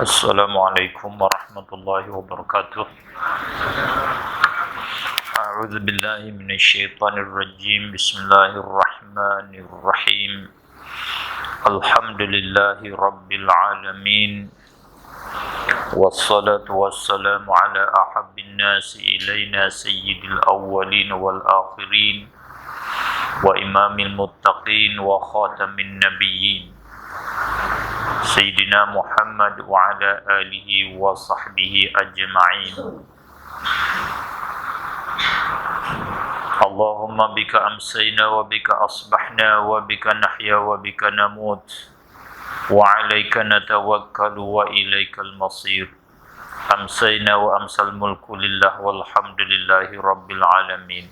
Assalamualaikum warahmatullahi wabarakatuh. A'udzu billahi minasyaitonir rajim. Bismillahirrahmanirrahim. Alhamdulillahi rabbil alamin. Wassalatu wassalamu ala ahabbin nasi ilaina sayyidil awwalin wal akhirin wa imamil muttaqin wa khatamin nabiyyin Sayyidina Muhammad wa ala alihi wa sahbihi ajma'in. Allahumma bika amsayna wa bika asbahna wa bika nahya wa bika namut wa alayka natawakkalu wa ilaikal masir. Amsayna wa amsal mulku lillah walhamdulillahi rabbil alamin.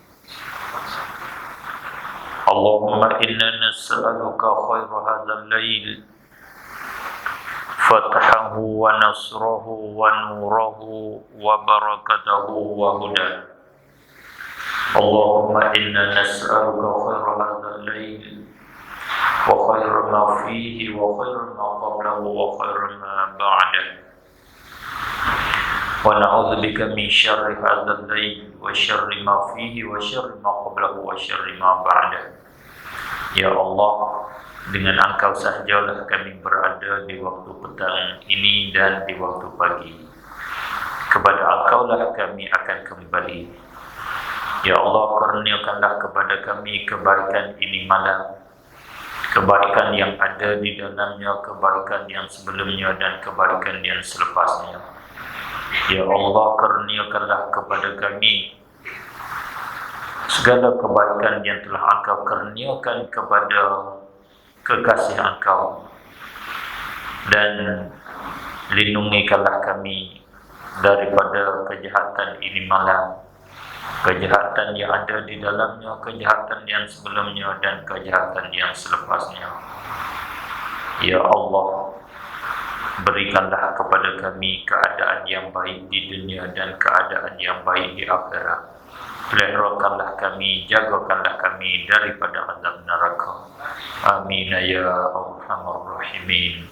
Allahumma inna nas'aluka khaira hadzal lail, fathahu wa nasrahu wa nurahu wa barakatahu wa hudah. Allahumma inna nas'aluka khaira hadzal lail wa khaira ma fihi wa khaira ma qablahu wa khaira ma ba'dahu, wa na'udzubika min syarri hadzal lail wa syarri ma fihi wa syarri ma qablahu wa syarri ma ba'dahu. Ya Allah, dengan Engkau sajalah kami berada di waktu petang ini dan di waktu pagi. Kepada Engkau-lah kami akan kembali. Ya Allah, kurniakanlah kepada kami kebaikan ini malam, kebaikan yang ada di dalamnya, kebaikan yang sebelumnya dan kebaikan yang selepasnya. Ya Allah, kurniakanlah kepada kami segala kebaikan yang telah Engkau kurniakan kepada kekasih Engkau, dan lindungikanlah kami daripada kejahatan ini malam, kejahatan yang ada di dalamnya, kejahatan yang sebelumnya dan kejahatan yang selepasnya. Ya Allah, berikanlah kepada kami keadaan yang baik di dunia dan keadaan yang baik di akhirat. Peliharakanlah kami, jagakanlah kami daripada azab neraka. Amin ya arhamar rahimin.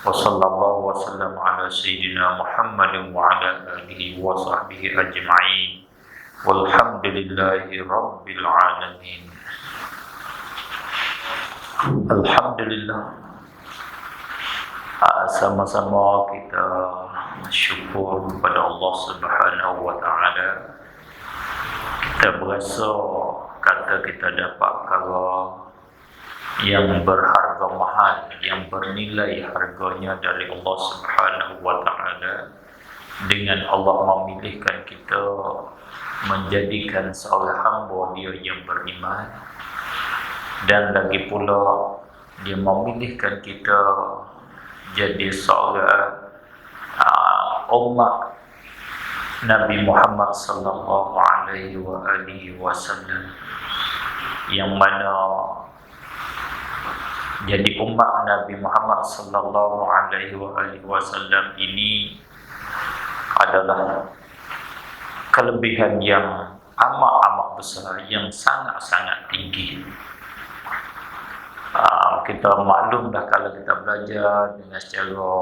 Wa sallallahu wa sallam ala sayyidina Muhammadin wa ala alihi wa sahbihi ajma'in. Walhamdulillahi rabbil alamin. Alhamdulillah, sama-sama kita syukur kepada Allah Subhanahu wa taala. Kita berasa kata kita dapat perkara yang berharga mahal, yang bernilai harganya dari Allah Subhanahu wa taala, dengan Allah memilihkan kita menjadikan seorang hamba Dia yang beriman, dan lagi pula Dia memilihkan kita jadi seorang umat Nabi Muhammad sallallahu alaihi wasallam, yang mana jadi umat Nabi Muhammad sallallahu alaihi wasallam ini adalah kelebihan yang amat besar, yang sangat tinggi. Kita maklumlah, kalau kita belajar dengan secara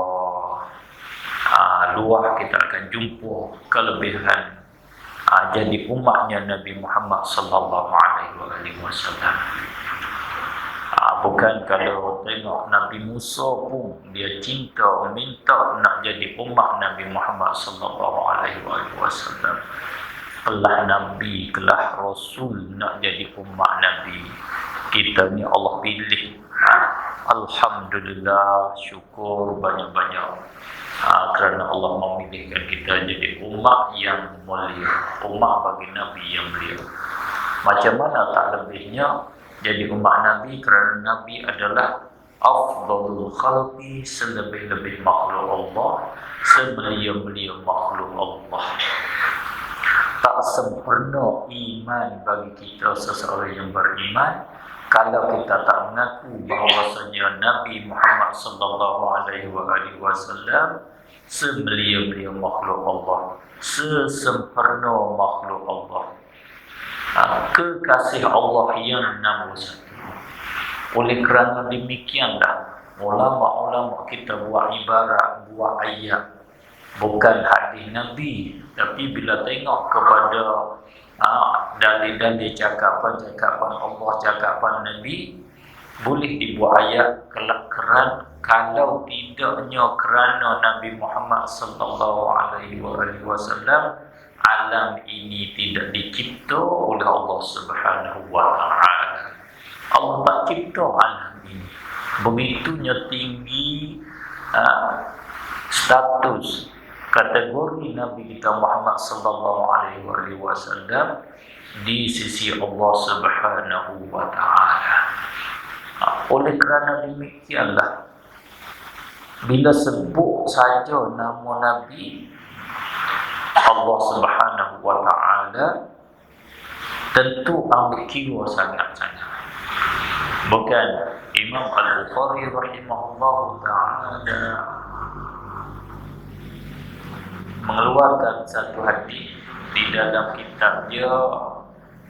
luar, kita akan jumpa kelebihan jadi umatnya Nabi Muhammad sallallahu alaihi wasallam. Bukan kalau tengok Nabi Musa pun dia minta nak jadi umat Nabi Muhammad sallallahu alaihi wasallam. Kelah Nabi, kelah Rasul nak jadi umat Nabi. Kita ni Allah pilih. Alhamdulillah, syukur banyak-banyak. Kerana Allah memilihkan kita jadi umat yang mulia, umat bagi Nabi yang mulia. Macam mana tak lebihnya jadi umat Nabi, kerana Nabi adalah afdalul khalqi, selebih-lebih makhluk Allah, sebelia-belia makhluk Allah. Tak sempurna iman bagi kita seseorang yang beriman kalau kita tak mengaku bahawasanya Nabi Muhammad sallallahu alaihi wasallam sebelia-belia makhluk Allah, sesempurna makhluk Allah, kekasih Allah yang nombor satu. Oleh kerana demikianlah ulama-ulama kita buat ibarat, buat ayat, bukan hadis Nabi, tapi bila tengok kepada dalil-dalil cakapan Allah, cakapan Nabi, boleh dibuat ayat kalau tidaknya kerana Nabi Muhammad sallallahu alaihi wasallam, alam ini tidak dicipta oleh Allah Subhanahu wa taala. Allah tak cipta alam ini. Begitunya tinggi status kategori Nabi kita Muhammad sallallahu alaihi wasallam di sisi Allah Subhanahu wa taala. Oleh kerana demikianlah, bila sebut saja nama Nabi Allah Subhanahu wa taala, tentu ambil kira sangat-sangat. Bukan Imam Al-Bukhari rahimahullahu taala mengeluarkan satu hadis di dalam kitabnya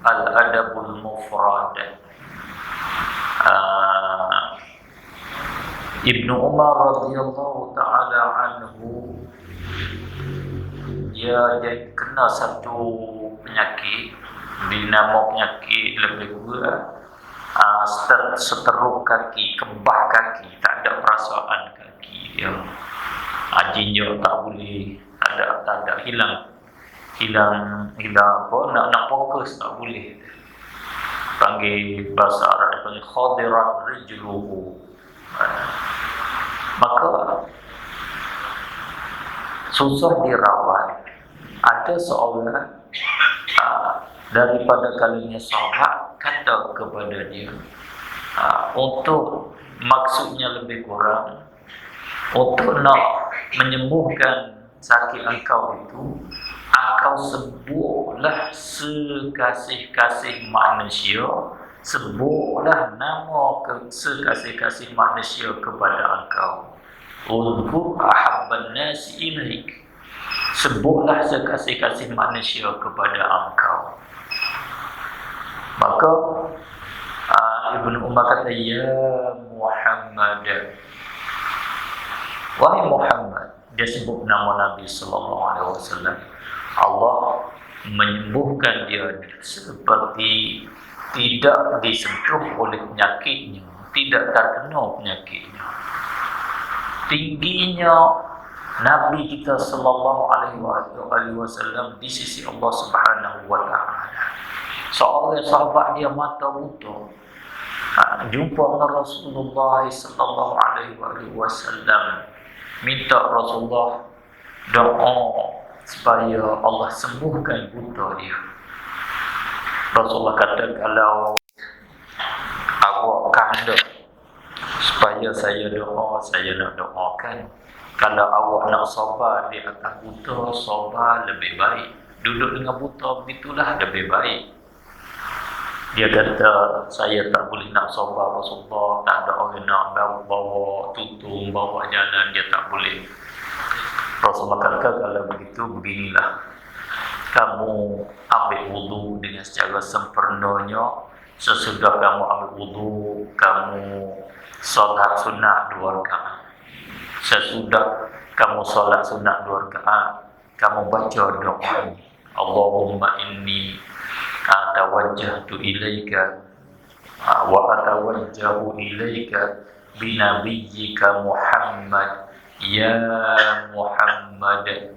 Al-Adabul Mufrad. Ibnu Umar radhiyallahu taala anhu, dia kena satu penyakit, dinamo penyakit lebih kurang seteruk kaki, kebah kaki, tak ada perasaan kaki dia. Jinjau tak boleh, tak ada hilang apa, nak fokus tak boleh. Panggil bahasa Arab panggil khadirat rijluhu. Maka susah dirawat. Ada seorang daripada kalangan sahabat kata kepada dia, untuk maksudnya lebih kurang, untuk nak menyembuhkan sakit engkau itu, engkau sebutlah sekasih-kasih manusia, sebutlah nama sekasih-kasih manusia kepada engkau. Ulqur ahabban nasi ilaik, sebutlah sekasih-kasih manusia kepada engkau. Maka Ibnu Umar kata, ya Muhammad, wahai Muhammad. Dia sebut nama Nabi sallallahu alaihi wasallam. Allah menyembuhkan dia seperti tidak disentuh oleh penyakitnya, tidak terkena penyakitnya. Tingginya Nabi kita sallallahu alaihi wasallam di sisi Allah Subhanahu wa taala. Seorang sahabat dia mata buta, jumpa dengan Rasulullah sallallahu alaihi wasallam, minta Rasulullah doa supaya Allah sembuhkan buta dia. Rasulullah kata, kalau awak kehendak supaya saya doa, saya nak doakan. Kalau awak nak sabar di atas buta, sabar lebih baik. Duduk dengan buta begitulah lebih baik. Dia kata, saya tak boleh nak sabar Rasulullah, tak ada orang nak bawa tutung, bawa jalan, dia tak boleh. Rasulullah kata, kalau begitu, beginilah. Kamu ambil wudu dengan secara sempurnanya. Sesudah kamu ambil wudu, kamu solat sunat 2 rakaat. Sesudah kamu solat sunat 2 rakaat, kamu baca doa ini. Allahumma inni atawajjahtu ilaika wa atawajjahu ilaika binabiyyika Muhammad, ya Muhammad,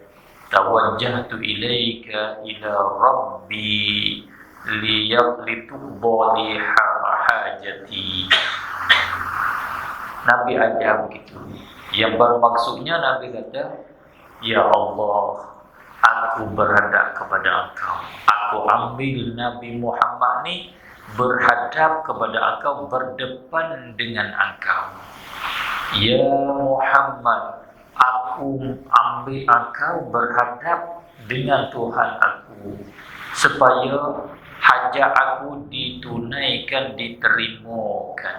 tawajjahtu ilaika ila rabbi liyaqlituqba li hajati. Nabi ajar begitu. Yang bermaksudnya Nabi kata, ya Allah, aku berhadap kepada engkau. Aku ambil Nabi Muhammad ni berhadap kepada engkau, berdepan dengan engkau. Ya Muhammad, aku ambil engkau berhadap dengan Tuhan aku, supaya hajat aku ditunaikan, diterimakan.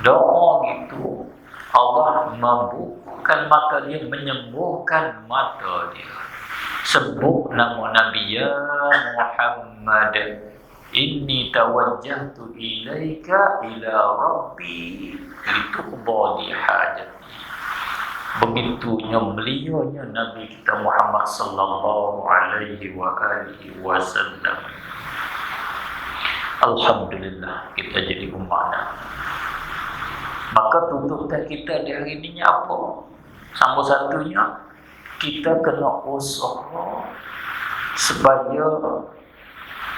Doa gitu, Allah membukakan mata dia, menyembuhkan mata dia. Sebut nama Nabi, ya Muhammad. inni tawajjahtu ilaika ila rabbi lituqda li hajati. Begitunya beliaunya Nabi kita Muhammad sallallahu alaihi wa alihi wasallam. Alhamdulillah kita jadi umat. Maka tuntutan kita di hari ini apa? Salah satunya kita kena usaha supaya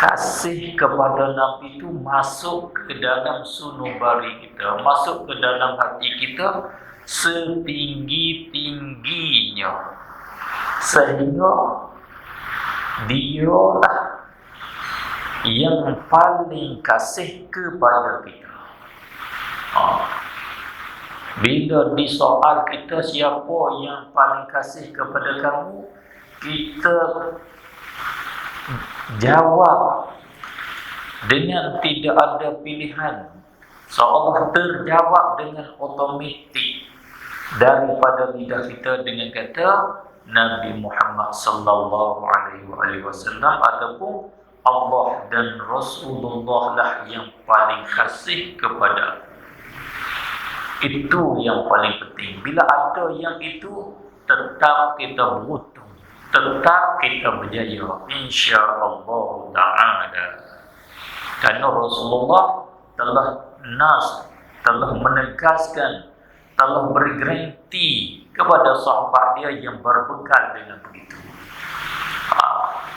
kasih kepada Nabi itu masuk ke dalam sunubari kita, masuk ke dalam hati kita setinggi-tingginya, sehingga dialah yang paling kasih kepada kita. Bila disoal kita siapa yang paling kasih kepada kamu, kita jawab dengan tidak ada pilihan, seolah terjawab dengan otomatik daripada lidah kita dengan kata Nabi Muhammad sallallahu alaihi wasallam ataupun Allah dan Rasulullah lah yang paling kasih kepada. Itu yang paling penting. Bila ada yang itu, tetap kita beruntung, tetap kita berjaya, insya-Allah taala. Karena Rasulullah telah menegaskan, telah beri garanti kepada sahabat dia yang berbekal dengan begitu.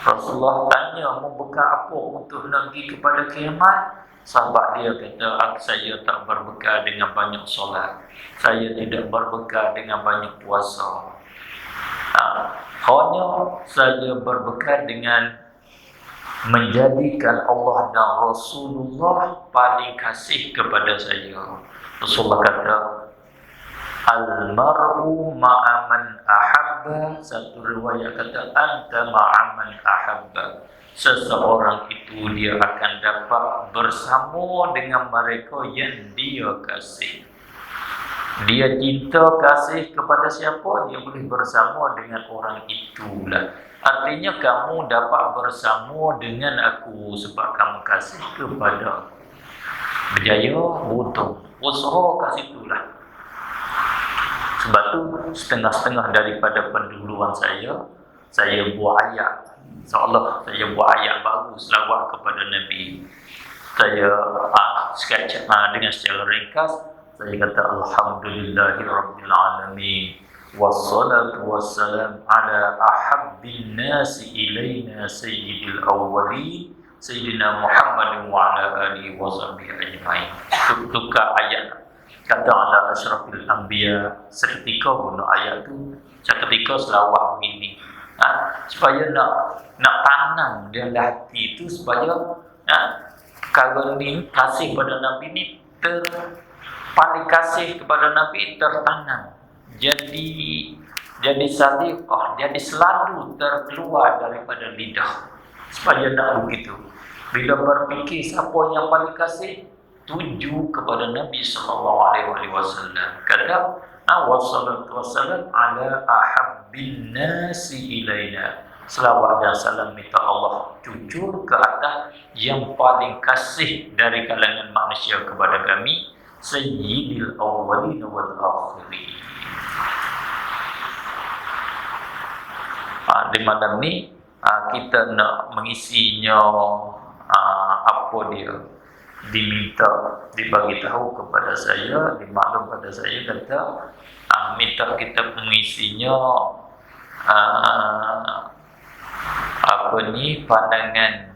Rasulullah tanya, mau bekal apa untuk pergi kepada kiamat? Sahabat dia kata, saya tak berbekal dengan banyak solat, saya tidak berbekal dengan banyak puasa, hanya saya berbekal dengan menjadikan Allah dan Rasulullah paling kasih kepada saya. Rasulullah kata, al-mar'u ma'aman ahabba. Satu riwayat kata anta ma'aman ahabba. Seseorang itu dia akan dapat bersama dengan mereka yang dia kasih. Dia cinta kasih kepada siapa, dia boleh bersama dengan orang itulah. Artinya kamu dapat bersama dengan aku sebab kamu kasih kepada aku. Berjaya, untung, usaha kasih itulah. Sebab tu setengah-setengah daripada pendahuluan saya buat ayat. InsyaAllah saya buat ayat baru selawat kepada Nabi. Saya sketch dengan secara ringkas. Saya kata alhamdulillahirabbil alamin wassalatu wassalam ala ahabbin nasi ilaina sayyidil awwalin sayyidina Muhammadin wa ala alihi wa sahbihi ajma'in. Tukar ayat kata ala asyrafil anbiya, seketika guna ayat tu, seketika selawat begini, supaya nak tanam dalam hati itu, supaya kalau ni kasih pada Nabi ni paling kasih kepada Nabi tertanam, jadi sadiqah, jadi selalu terkeluar daripada lidah, supaya nak begitu. Bila berfikir siapa yang paling kasih, tuju kepada Nabi sallallahu alaihi wasallam. Kata wassalatu wassalam ala ahabbin nasi ilaina. Selawat dan salam minta Allah jujur ke atas yang paling kasih dari kalangan manusia kepada kami, sayyidil awwalin wal akhirin. Di malam ni kita nak mengisinya apa dia diminta, dibagi tahu kepada saya, dimaklum pada saya, kata minta kita mengisinya pandangan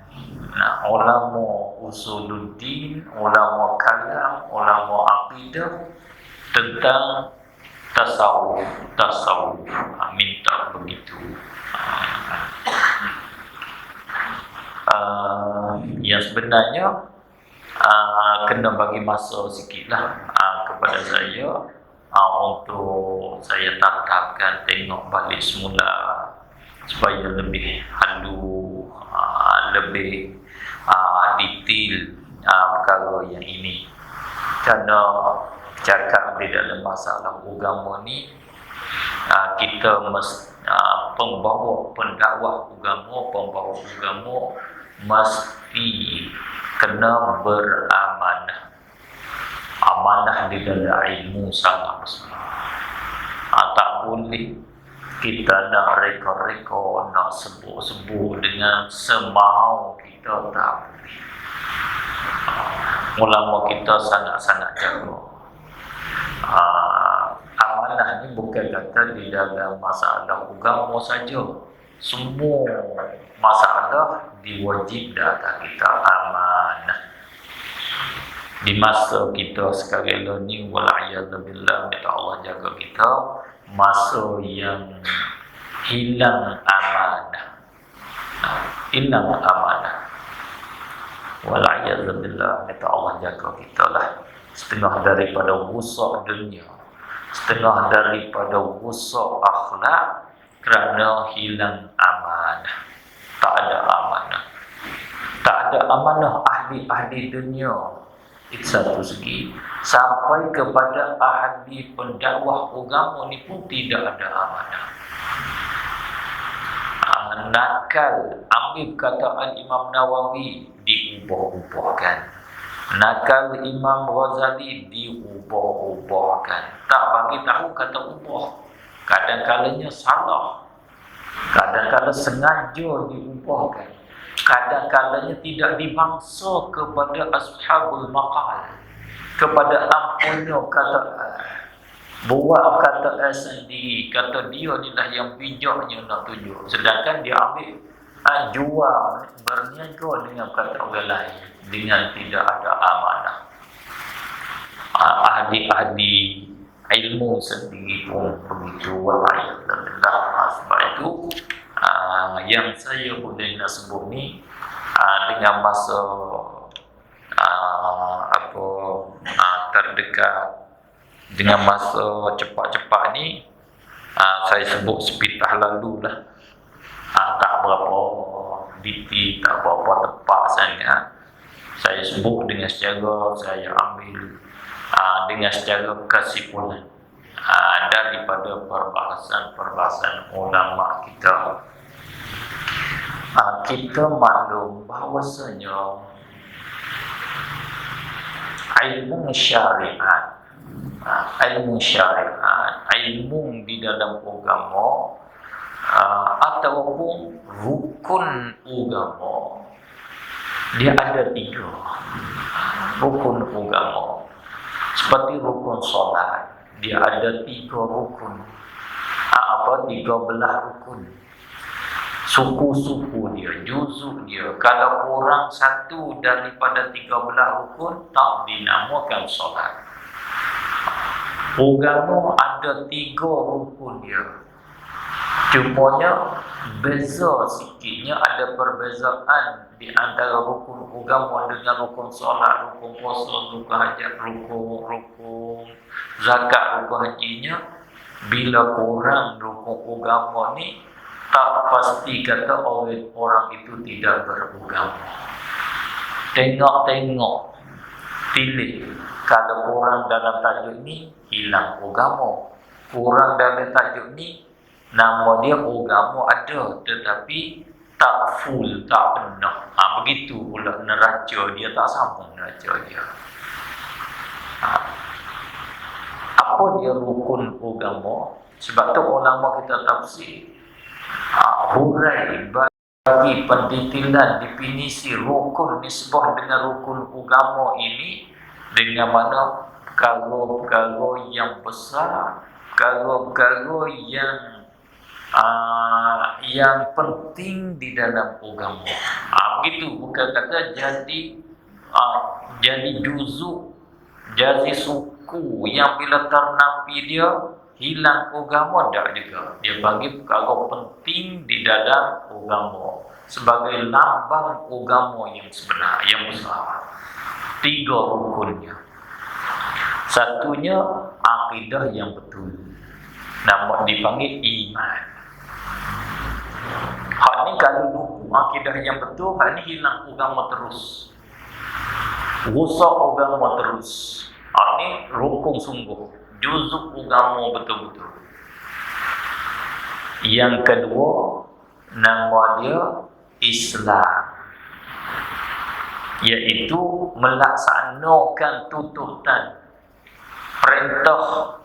ulama usuluddin, ulama kalam, ulama aqidah tentang tasawuf. Minta begitu. Yang sebenarnya kena bagi masa sikitlah kepada saya untuk saya tatapkan, tengok balik semula supaya lebih halu, lebih detail perkara yang ini. Kerana cakap di dalam masalah agama ni, kita pembawa pendakwah agama, mesti kena beramanah. Amanah di dalam ilmu sangat besar. Tak boleh kita nak reka-reka, nak sebut-sebut dengan semau kita, tak boleh. Ulama kita sangat-sangat jaga. Amanah ni bukan kata di dalam masalah agama saja. Semua masalah diwajib atas kita amanah. Di masa kita sekarang ni, wala'iyadzubillah, minta Allah jaga kita, masa yang hilang amanah. Hilang amanah. Wala'iyadzubillah, minta Allah jaga kita lah. Setengah daripada rusak dunia, setengah daripada rusak akhlak kerana hilang amanah. Tak ada amanah. Tak ada amanah ahli-ahli dunia. Itu satu segi. Sampai kepada ahli pendakwah agama ni pun tidak ada amanah. Nakal, ambil kataan Imam Nawawi, diubah-ubahkan. Nakal Imam Ghazali, diubah-ubahkan. Tak bagi tahu kata ubah. Kadang-kadangnya salah, kadang-kadang sengaja diubahkan, kadang-kadangnya tidak dibangsa kepada ashabul maqal, kepada ampunnya kata buat kata sendiri, kata dia inilah yang bijaknya nak tunjuk, sedangkan dia ambil jual, berniaga dengan kata orang lain dengan tidak ada amanah. Ahli-ahli ilmu sendiri pun begitu. Walhamdulillah. Sebab itu yang saya boleh nak sebut ni, dengan masa terdekat, dengan masa cepat-cepat ni, saya sebut sepitah lalu lah. Tak berapa detail, tak berapa tepat sangat. Saya sebut dengan secara, saya ambil dengan secara kesimpulan daripada perbahasan ulama kita. Kita maklum bahawasanya ilmu syariat, ilmu di dalam agama ataupun rukun agama, dia ada 3 rukun agama. Seperti rukun solat, dia ada 3 rukun. 13 rukun. Suku-suku dia, juzuk dia. Kalau kurang satu daripada 13 rukun, tak dinamakan solat. Agama ada 3 rukun dia. Cumanya beza sikitnya, ada perbezaan di antara rukun agama dengan rukun solat, rukun puasa, rukun hajat, rukun zakat, rukun hajinya. Bila kurang rukun agama ni, tak pasti kata orang itu tidak beragama. Tengok-tengok, pilih. Kalau kurang dalam tajuk ni, hilang agama. Kurang dalam tajuk ni, nama dia agama ada, tetapi tak full, tak penuh. Begitu pula neraca dia, tak sama neraca dia. Apa dia rukun agama? Sebab tu ulama kita tafsir hurai bagi pendetailan definisi rukun nisbah dengan rukun agama ini, dengan mana perkara-perkara yang besar, perkara-perkara yang penting di dalam agama. Begitu, bukan kata jadi juzuk, jadi suku yang bila ternapi dia hilang agama, tak juga. Dia bagi perkara penting di dalam agama sebagai lambang agama yang sebenar, yang besar. 3 rukunnya. Satunya akidah yang betul, nama dipanggil iman. Hak ni kalau lupa akidah yang betul, hak ni hilang agama terus, rusak agama terus. Hak ni rukun sungguh, juzuk agama betul-betul. Yang kedua, nama dia Islam. iaitu melaksanakan tuntutan perintah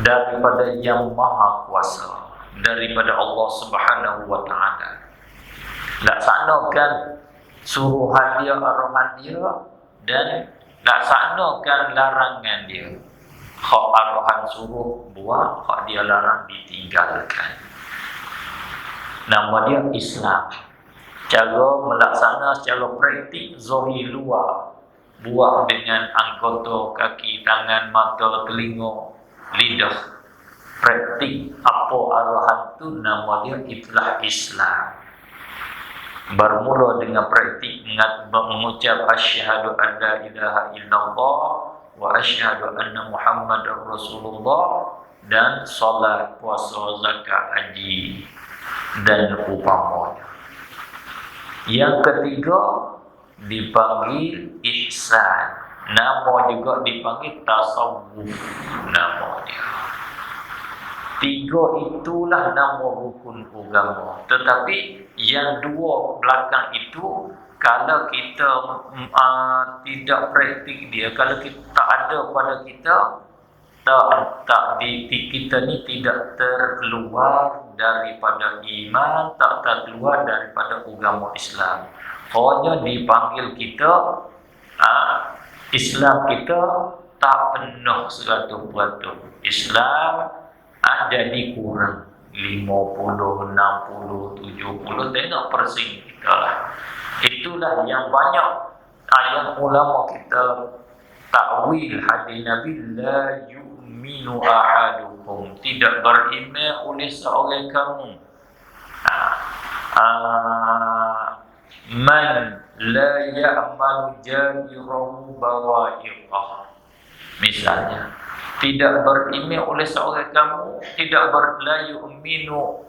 daripada Yang Maha Kuasa, daripada Allah Subhanahu wa taala. Laksanakan suruhan dia, arahan dia, dan laksanakan larangan dia. Hak arahan suruh buat, hak dia larang ditinggalkan. Nama dia Islam. Cara melaksana secara praktik, zahir luar, buat dengan anggota kaki, tangan, mata, telinga, lidah. Praktik apa arahan tu, nama dia itulah Islam. Bermula dengan praktik mengucap asyhadu an la ilaha illallah wa asyhadu anna Muhammadar Rasulullah, dan solat, puasa, zakat, haji dan umpamanya. Yang ketiga dipanggil ihsan. Nama juga dipanggil tasawuf namanya. Tiga itulah nama rukun agama. Tetapi yang dua belakang itu, kalau kita tidak praktik dia, kalau kita tak ada pada kita, kita ni tidak terkeluar daripada iman, tak terkeluar daripada agama Islam. Hanya dipanggil kita Islam kita tak penuh 100%. Islam jadi kurang 50, 60, 70, tengok persing kita lah. Itulah yang banyak ayat ulama kita takwil hadis Nabi, la yu'minu ahadukum, tidak beriman oleh seorang kamu, man la ya'manu jahirahu bawa'iqah. Misalnya, tidak beriman oleh seorang kamu, la yu'minu,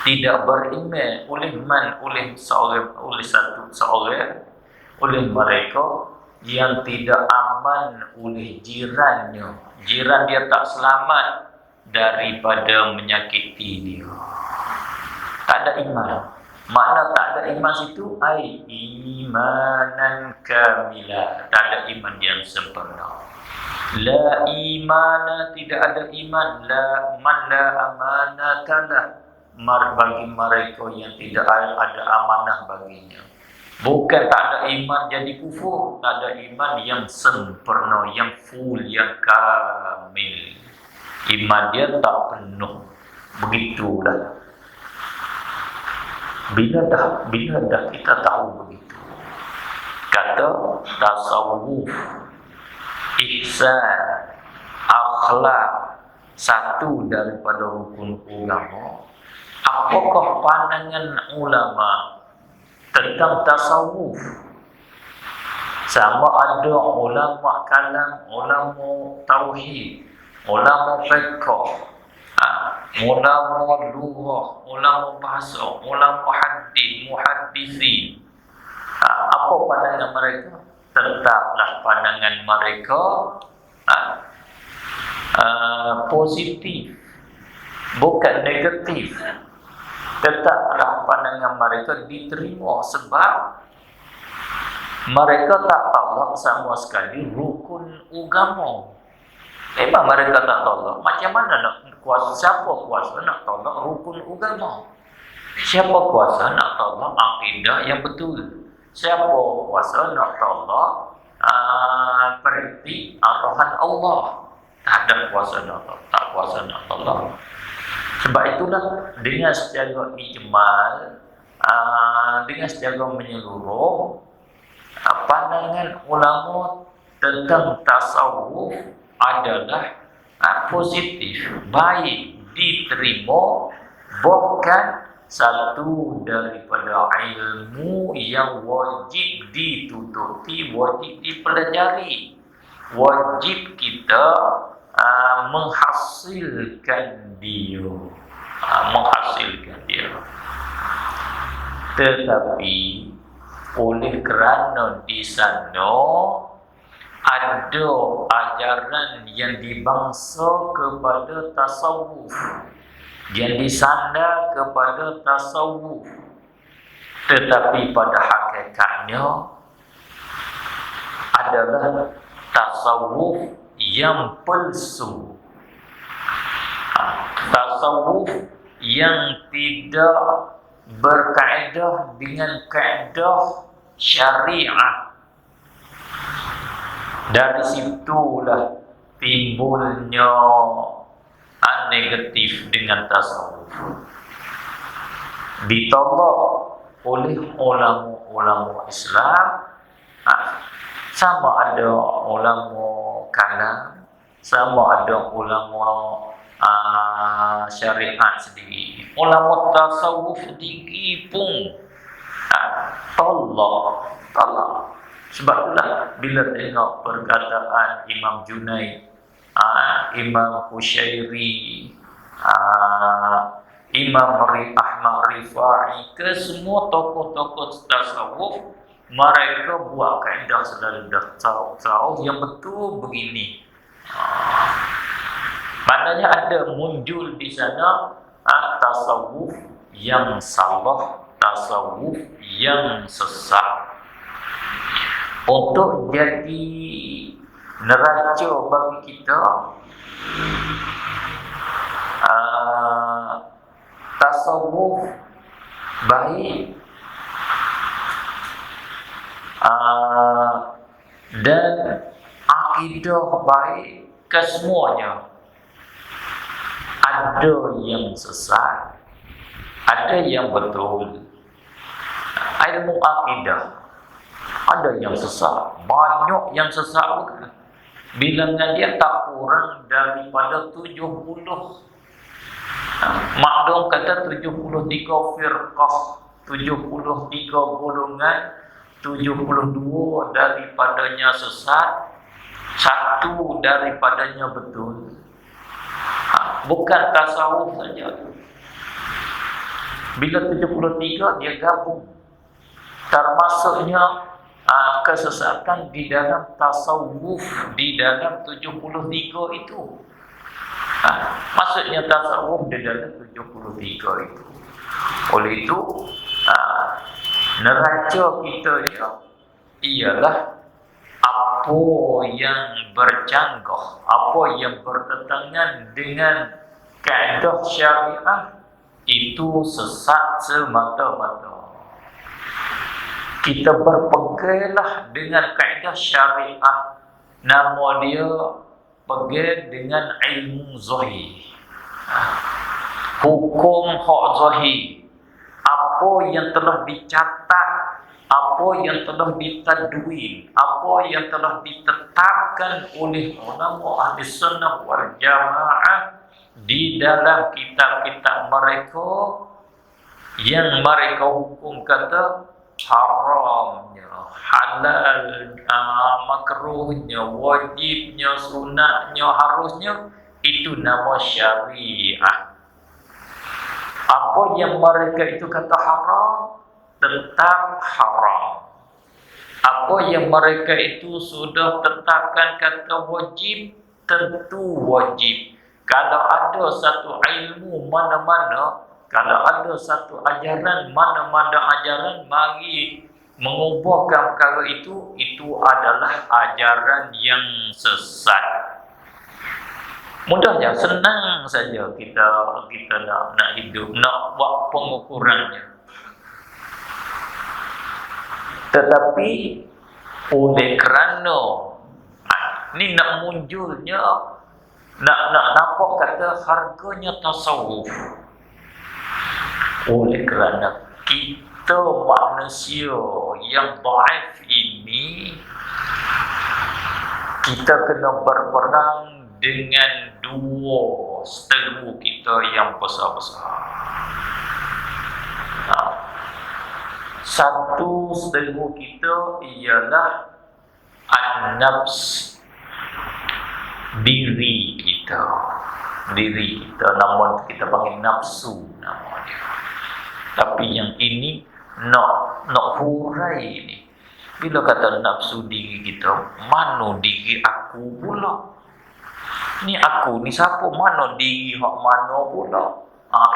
tidak beriman oleh man, oleh seorang, oleh mereka yang tidak aman oleh jirannya. Jiran dia tak selamat daripada menyakiti dia. Tak ada iman. Makna tak ada iman situ, imanan kamila, tak ada iman yang sempurna. La imana, tidak ada iman. Man la amanatalah, bagi mereka yang tidak ada amanah baginya. Bukan tak ada iman jadi kufur, tak ada iman yang sempurna, yang full, yang kamil. Iman dia tak penuh. Begitulah. Bila dah kita tahu begitu, kata tasawuf, ihsan, akhlak, satu daripada rukun agama. Apakah pandangan ulama tentang tasawuf? Sama ada ulama kalam, ulama tauhid, ulama fiqh, ulama lughah, ulama bahasa, ulama hadis, muhaddisin. Apa pandangan mereka? Tetaplah pandangan mereka positif, bukan negatif. Tetaplah pandangan mereka diterima sebab mereka tak tolak sama sekali rukun agama. Memang mereka tak tolak. Macam mana nak kuasa? Siapa kuasa nak tolak rukun agama? Siapa kuasa nak tolak akidah yang betul? Siapa kuasa nak tolak praktik arahan Allah? Tak ada kuasa nak tolak. Tak kuasa nak tolak. Sebab itulah dengan secara ijmal, dengan secara menyeluruh, pandangan ulama tentang tasawuf adalah positif, baik, diterima, bukan satu daripada ilmu yang wajib ditutupi, wajib dipelajari. Wajib kita menghasilkan dia, Tetapi oleh kerana di sana ada ajaran yang dibangsa kepada tasawuf, yang disandar kepada tasawuf, tetapi pada hakikatnya adalah tasawuf yang palsu. Tasawuf yang tidak berkaedah dengan kaedah syariah. Dari situlah timbulnya negatif dengan tasawuf. Ditolak oleh ulama-ulama Islam, sama ada ulama kalam, sama ada ulama syariat sendiri. Ulama tasawuf sendiri pun tolak. Sebab itulah bila tengok perkataan Imam Junaid, Imam Qushairi, Imam Ahmad Rifai, ke semua tokoh-tokoh tasawuf, mereka buat kaedah selalu tasawuf yang betul begini. Maknanya ada muncul di sana tasawuf yang salah, tasawuf yang sesat. Untuk jadi neraca bagi kita, tasawuf baik dan akidah baik, kesemuanya ada yang sesat, ada yang betul. Ilmu akidah ada yang sesat, banyak yang sesat bukan. Bilangan dia tak kurang daripada 70. Maklum kata 73 firqah, 73 golongan, 72 daripadanya sesat, 1 daripadanya betul. Bukan tasawuf saja. Bila 73 dia gabung, termasuknya kesesatan di dalam tasawuf, di dalam 73 itu. Maksudnya tasawuf di dalam 73 itu. Oleh itu, neraca kita ialah apa yang bercanggah, apa yang bertentangan dengan kaedah syariah itu sesat semata-mata. Kita berpeganglah dengan kaedah syariah, nama dia pegang dengan ilmu zahir, hukum hak zahir, apa yang telah dicatat, apa yang telah ditadwin, apa yang telah ditetapkan oleh ulama ahli sunnah wal jamaah di dalam kitab-kitab mereka, yang mereka hukum kata haramnya, halal, makruhnya, wajibnya, sunatnya, harusnya, itu nama syariah. Apa yang mereka itu kata haram, tetap haram. Apa yang mereka itu sudah tetapkan kata wajib, tentu wajib. Kalau ada satu ilmu mana-mana, kalau ada satu ajaran, mana-mana ajaran mari mengubahkan perkara itu adalah ajaran yang sesat. Mudahnya, senang saja kita nak hidup, nak buat pengukurannya. Tetapi oleh kerana ni nak munculnya, nak nampak kata harganya tasawuf. Oleh kerana kita manusia yang dhaif ini, kita kena berperang dengan dua seteru kita yang besar-besar. Satu seteru kita ialah an-nafs, diri kita, namun kita panggil nafsu nama dia. Tapi yang ini nak hurai ini. Bila kata nafsu diri kita, mana diri aku pula? Ni aku ni siapa? Mana diri hak mana pula?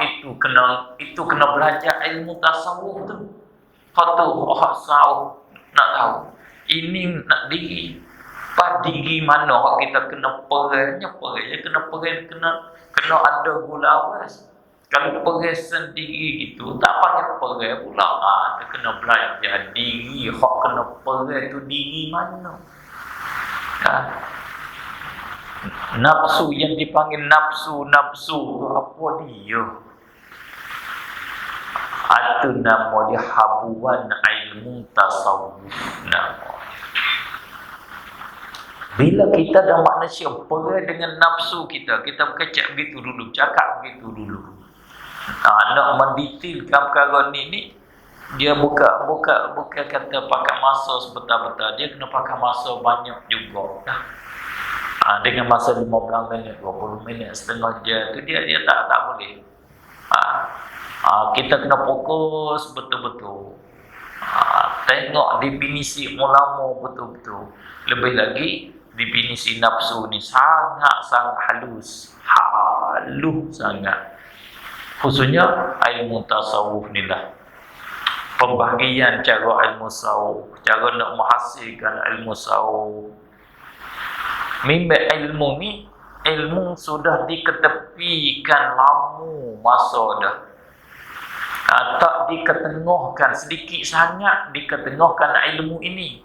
Itu kena belajar ilmu tasawuf tu. Hak tu hak tasawuf nak tahu. Ini nak diri. Pas diri mana hak kita kena peranya kena ada gula awas. Kalau perai sendiri gitu, tak panggil perai pula. Kita kena belajar diri, hak kena perai tu diri mana. Nafsu yang dipanggil nafsu tu apa dia? Itu nama dia habuan ilmu tasawuf nama. Bila kita dah manusia perai dengan nafsu kita berkecak begitu dulu, cakap begitu dulu. Nak mendetailkan perkara ni dia buka kata pakai masa sebentar-bentar, dia kena pakai masa banyak juga. Dengan masa 15 minit, 20 minit, setengah jam tu dia tak boleh. Kita kena fokus betul-betul. Tengok definisi ulama betul-betul. Lebih lagi definisi nafsu ni sangat-sangat halus sangat. Khususnya ilmu tasawuf ni lah. Pembahagian cara ilmu tasawuf, cara nak menghasilkan ilmu tasawuf. Mimpi ilmu ni, ilmu sudah diketepikan lama masa dah. Tak diketengahkan, sedikit sangat diketengahkan ilmu ini.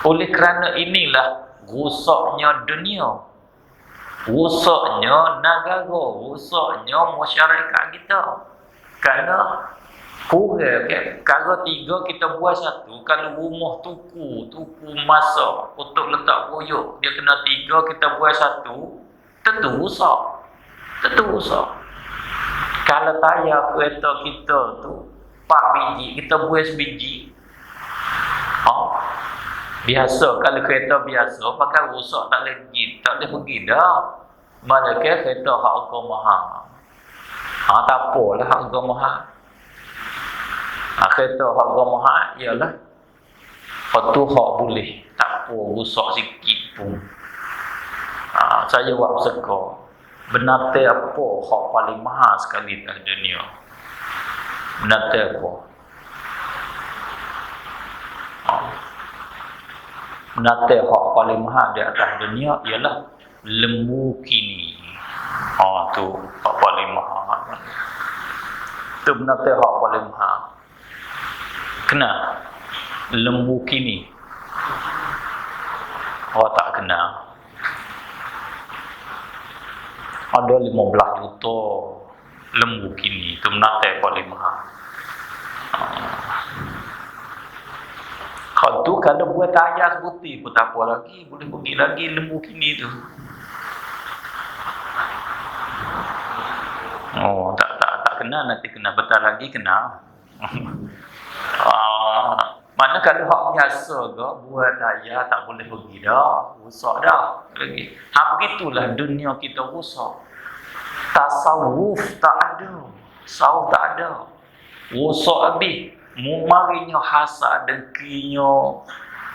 Oleh kerana inilah rusaknya dunia, rusaknya negara, rusaknya masyarakat kita. Kerana kurang kalau 3 kita buat 1. Kalau rumah tuku masa untuk letak boyok, dia kena 3 kita buat 1, tentu rusak. Kalau tayar kereta kita tu 4 biji, kita buat sebiji. Biasa kalau kereta biasa pakai rusak tak boleh pergi dah. Malaikat kereta hak harga mahal. Tak apalah harga mahal. Kereta harga mahal ialah tu hak boleh, tak apa rusak sikit pun. Saya buat seka. Binatang apa hak paling mahal sekali di dunia? Binatang apa? Binatang hak paling mahal di atas dunia ialah lembu kini. Tu hak paling mahal. Tu binatang hak paling mahal. Kena lembu kini. Tak kena. Ada 15 juta lembu kini. Itu binatang paling mahal. Kalau buat ayah sebuti pun tak apa lagi, boleh pergi lagi lembu kini tu. Tak kena, nanti kena betul lagi kena. Mana kalau hak biasa ke buat ayah tak boleh pergi dah, rusak dah lagi. Begitulah dunia kita rusak. Tasawuf tak ada, tasawuf tak ada, rusak habis. Marinya hasad dengkinya,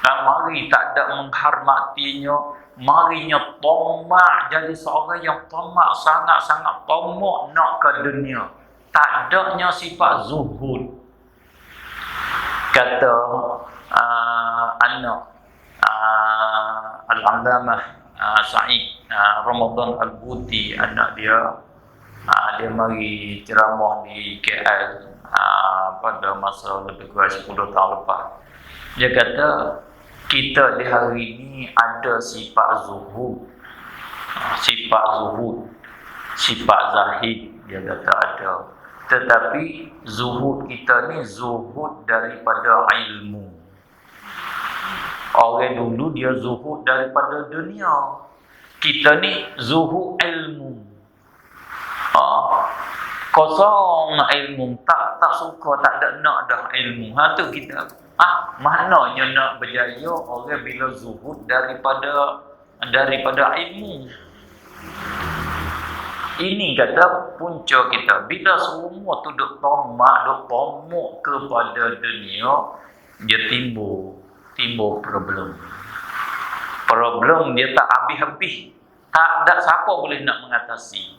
mari tak ada menghormatinya, marinya tamak, jadi seorang yang tamak, sangat-sangat tamak nak ke dunia. Tak adanya sifat zuhud. Kata anak Al-Allamah Sa'id Ramadan Al-Buti, anak dia mari ceramah di KL pada masa lebih kurang 10 tahun lepas. Dia kata kita di hari ini ada sifat zuhud, sifat zahid, dia kata ada. Tetapi zuhud kita ni zuhud daripada ilmu. Orang dulu dia zuhud daripada dunia. Kita ni zuhud ilmu. Kosong ilmu, tak suka, tak ada nak dah ilmu. Tu kita. Maknanya nak berjaya orang bila zuhud daripada ilmu. Ini kata punca kita. Bila semua tu duk tamak kepada dunia, dia timbul problem. Problem dia tak habis-habis. Tak ada siapa boleh nak mengatasi.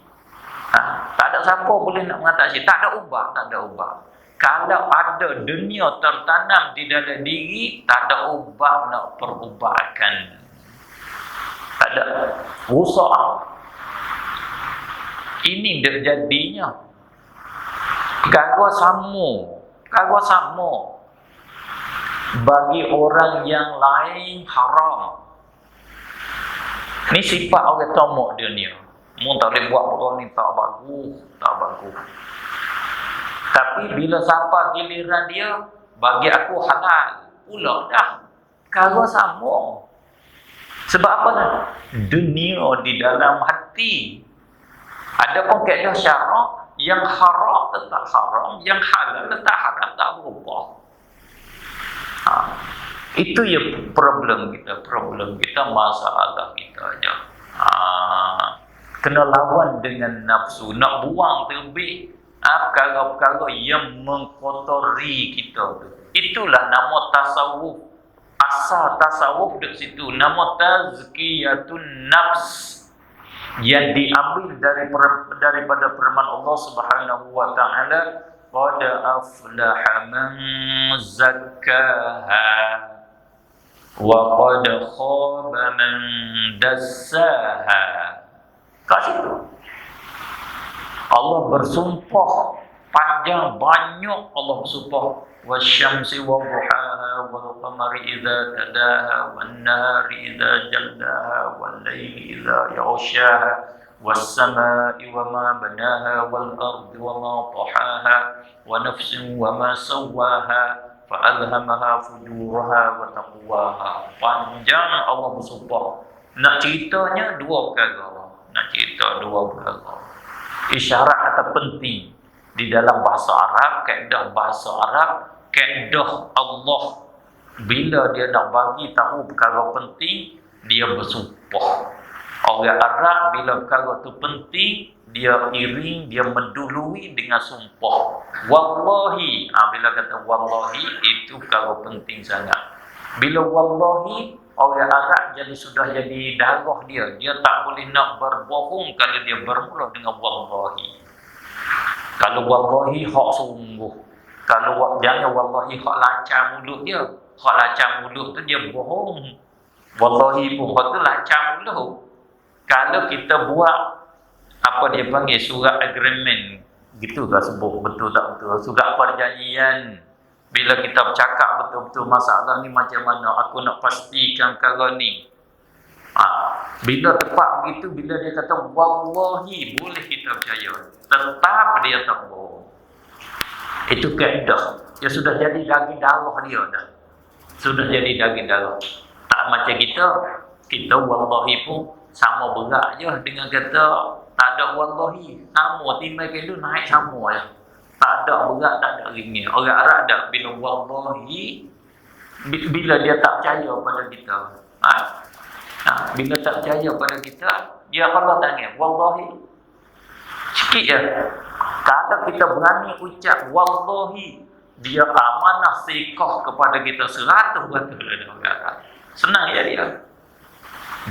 Tak ada siapa boleh nak mengatasi. Tak ada ubah. Kalau ada dunia tertanam di dalam diri, tak ada ubat nak perubahkan. Tak ada. Rusak. Ini terjadinya. Kagak sama. Bagi orang yang lain haram. Ni sifat orang tamak dunia. Mu tak boleh buat perkara ni, tak bagus. Tapi bila sampai giliran dia, bagi aku halal pula dah. Kagak sama. Sebab apa dah? Dunia di dalam hati. Ada pun kaedah syarak, yang haram tetap haram, yang halal tetap haram, tak berubah. Itu ya problem kita, masalah kita aja. Kena lawan dengan nafsu, nak buang terbih perkara-perkara yang mengkotori kita tu. Itulah nama tasawuf. Asal tasawuf di situ, nama tazkiyatun nafs, yang diambil daripada firman Allah Subhanahu wa taala, qad aflaha man zakkaha wa qad khaba man dassaha. Kat situ Allah bersumpah panjang, banyak Allah bersumpah, wasyamsi wa duhaha wal qamari idza talaha wan nahari idza jallaha wal laili idza yaghshaha was samaa'i wa ma banaha wal ardi wa ma tahaha wa nafsin wa ma sawwaha fa alhamaha fujuraha wa taqwaha. Panjang Allah bersumpah. Nak ceritanya dua perkara. Isyarat kata penting di dalam bahasa Arab, kaedah bahasa Arab, kaedah Allah. Bila dia nak bagi tahu perkara penting, dia bersumpah. Orang Arab bila perkara tu penting, dia iring, dia mendului dengan sumpah. Wallahi, bila kata wallahi, itu perkara penting sangat. Bila wallahi, orang Arab sudah jadi darah dia. Dia tak boleh nak berbohong kalau dia bermula dengan wallahi. Kalau wallahi hak sungguh. Kalau jangan wallahi hak lancar mulut dia. Hak lancar mulut tu dia bohong. Wallahi pun hak tu lancar mulut. Kalau kita buat apa dia panggil surat agreement, gitu tak sebut, betul tak betul, surat perjanjian. Bila kita bercakap betul-betul masalah ni macam mana, aku nak pastikan perkara ni. Bila tepat begitu, bila dia kata wallahi, boleh kita percaya. Tetap dia tak bohong. Itu kaedah. Dia sudah jadi daging darah dia dah. Sudah jadi daging darah. Tak macam kita wallahi pun sama berat je dengan kata tak ada wallahi. Sama timbal kelu naik sama je. Tak ada berat, tak ada ringan. Orang Arab ada bila wallahi, bila dia tak percaya pada kita. Bila tak percaya pada kita, dia kalau tanya wallahi, sikit je. Kalau kita berani ucap wallahi, dia amanah sikah kepada kita 100% dari orang Arab. Senang ya dia.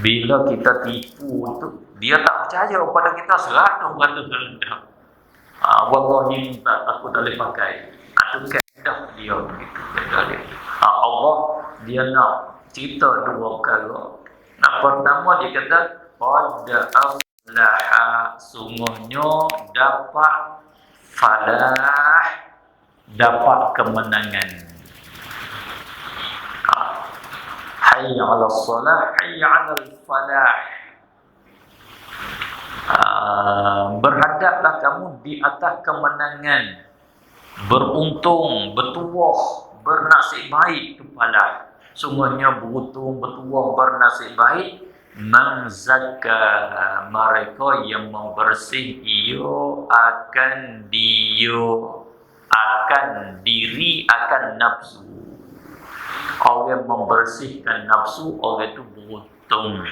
Bila kita tipu tu, dia tak percaya pada kita 100%. Wallahi aku tak boleh pakai. Itu kaedah dia begitu. Allah dia nak cerita dua perkara. Pertama dia kata qad aflaha, sungguhnya dapat falah, dapat kemenangan. Hayya 'alas salah, hayya 'alal falah. Berhadaplah kamu di atas kemenangan, beruntung, bertuah, bernasib baik tu falah. Sungguhnya beruntung, bertuah, bernasib baik man zakka, mereka yang membersih ia akan diri, akan nafsu. Orang membersihkan nafsu, orang itu beruntung.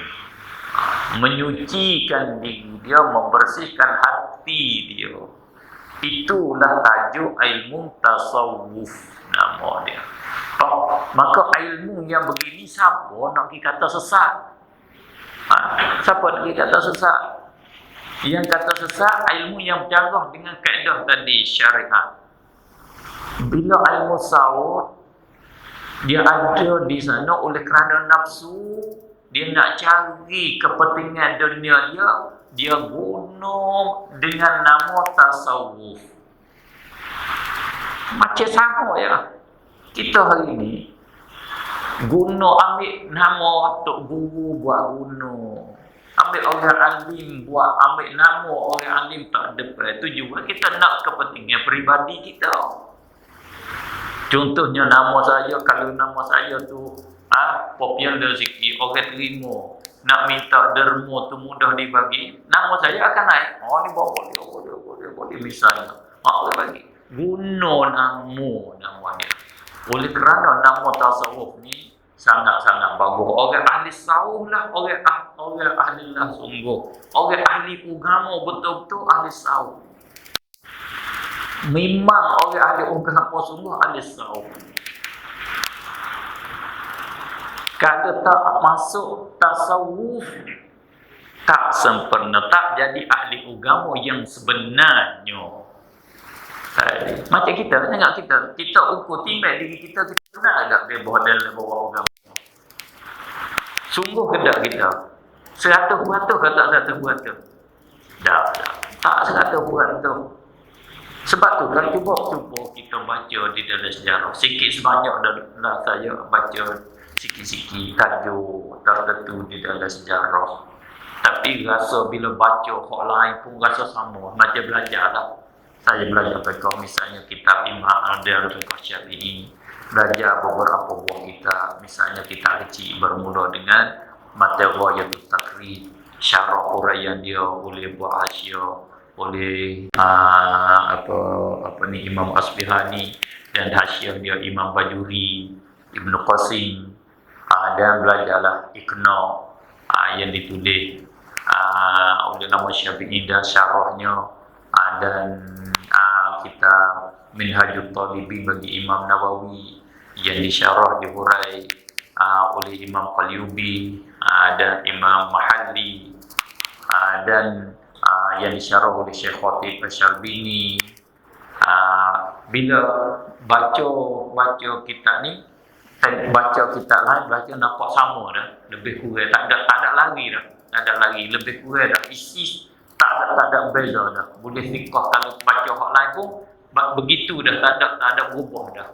Menyucikan diri dia, membersihkan hati dia. Itulah tajuk ilmu tasawuf nama dia. Maka ilmu yang begini siapa nak kata sesat? Siapa nak kata sesat? Yang kata sesat ilmu yang bercanggah dengan kaedah tadi syariat. Bila ilmu Saud dia ada di sana oleh kerana nafsu, dia nak cari kepentingan dunia dia guna dengan nama tasawuf. Macam sama ya. Kita hari ni guna ambil nama tok guru buat guna. Ambil orang alim buat ambil nama orang alim tak depan. Itu juga kita nak kepentingan peribadi kita. Contohnya nama saya, kalau nama saya tu popular sikit, orang terima, nak minta derma tu mudah dibagi, nama saya akan naik. Oh ni boleh misalnya. Boleh bagi. Guna nama dia. Oleh kerana nama tasawuf ni sangat-sangat bagus. Orang ahli tasawuf lah, orang ahli lah sungguh. Orang ahli agama betul-betul ahli tasawuf. Memang orang ahli agama sungguh ahli tasawuf. Kalau tak masuk tasawuf, tak sempurna, tak jadi ahli agama yang sebenarnya. Macam kita, tengok kita ukur timbang diri kita benar tak bebas dalam bawah agama. Sungguh ke tak kita? 100% ke tak 100%? Tak 100%. Sebab tu kalau cuba kita baca di dalam sejarah, sikit sebanyak dah saya baca sikit-sikit tajuk tertentu di dalam sejarah. Tapi rasa bila baca hak lain pun rasa sama, macam belajar lah. Saya belajar fiqh misalnya kitab Imam Al-Dar fiqh Syafi'i, belajar beberapa buah kitab, misalnya kitab kecil bermula dengan Mata Ghayatul Taqrib, syarah huraian dia oleh Buah Hasyah, oleh Imam Asbihani, dan hasyiah dia Imam Bajuri, Ibnu Qasim, dan belajarlah Iqna yang ditulis oleh nama Syafi'i dan syarahnya, dan kitab Minhajul Talibin bagi Imam Nawawi yang disyarah dihurai oleh Imam Qalyubi dan Imam Mahalli, dan yang disyarah oleh Syekh Khatib Al-Syarbini. Bila baca kitab ni, baca kitab lain, baca nampak sama dah, lebih kurang, tak ada lari dah, lebih kurang dah, isi tak ada beza dah. Boleh fikah kalau baca hak lain pun begitu dah, tak ada berubah dah.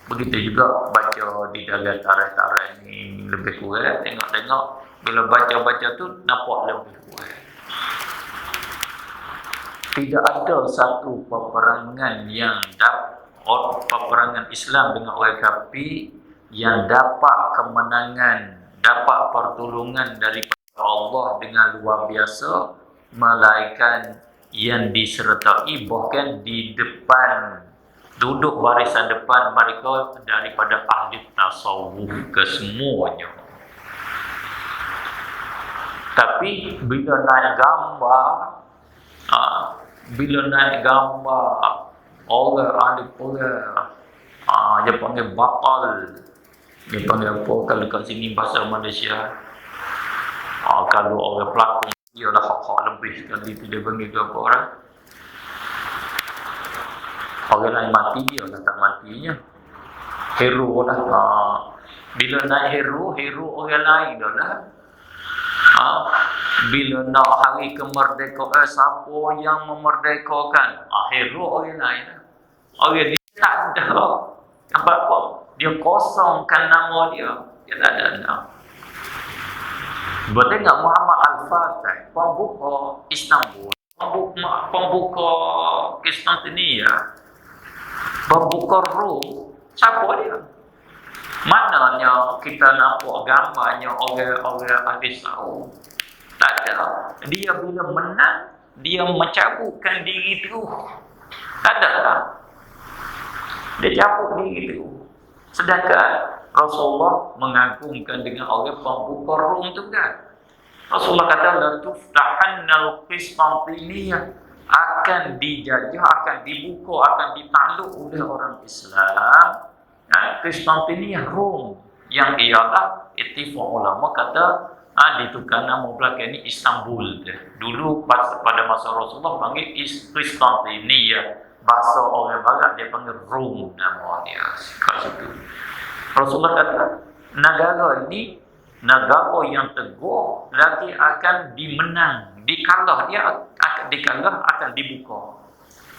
Begitu juga baca di dalam tarikh-tarikh ni lebih kurang, tengok bila baca tu nampak lebih kurang. Tidak ada satu peperangan peperangan Islam dengan orang kafir yang dapat kemenangan, dapat pertolongan daripada Allah dengan luar biasa, melainkan yang disertai bahkan di depan, duduk barisan depan mereka daripada ahli tasawuf kesemuanya. Tapi bila naik gambar, orang ahli dia panggil batal, dia panggil apa kalau kat sini bahasa Malaysia, kalau orang pelakon dia lah hak-hak lebih sekali tu dia panggil ke apa orang lain mati dia lah tak matinya hero lah. Bila naik hero orang lain dah lah. Bila nak hari kemerdekaan, siapa yang memerdekakan? Hero orang lain lah. Orang dia tak ada apa-apa, dia kosongkan nama dia tak ada nama. Buat tengok Muhammad Al-Fatih, pembuka Istanbul, pembuka Konstantinia, pembuka Rom, siapa dia? Mananya kita nampak gambarnya orang ahli Saud? Tak ada. Dia bila menang, dia mencabutkan diri tu. Tak ada lah. Dia cabut diri tu. Sedangkan Rasulullah mengagungkan dengan orang pembuka Rom tu kan. Rasulullah kata la tuftahannal Konstantinia, akan dijajah, akan dibuka, akan ditakluk oleh orang Islam. Konstantinia Rom, yang ialah ittifaq ulama kata ditukar nama belakang ni Istanbul. Dulu pada masa Rasulullah panggil Konstantinia, bahasa orang barat dia panggil Rum nama dia kat situ. Rasulullah kata negara ni negara yang teguh lagi akan dimenang, dikalah, dia akan dikalah, akan dibuka.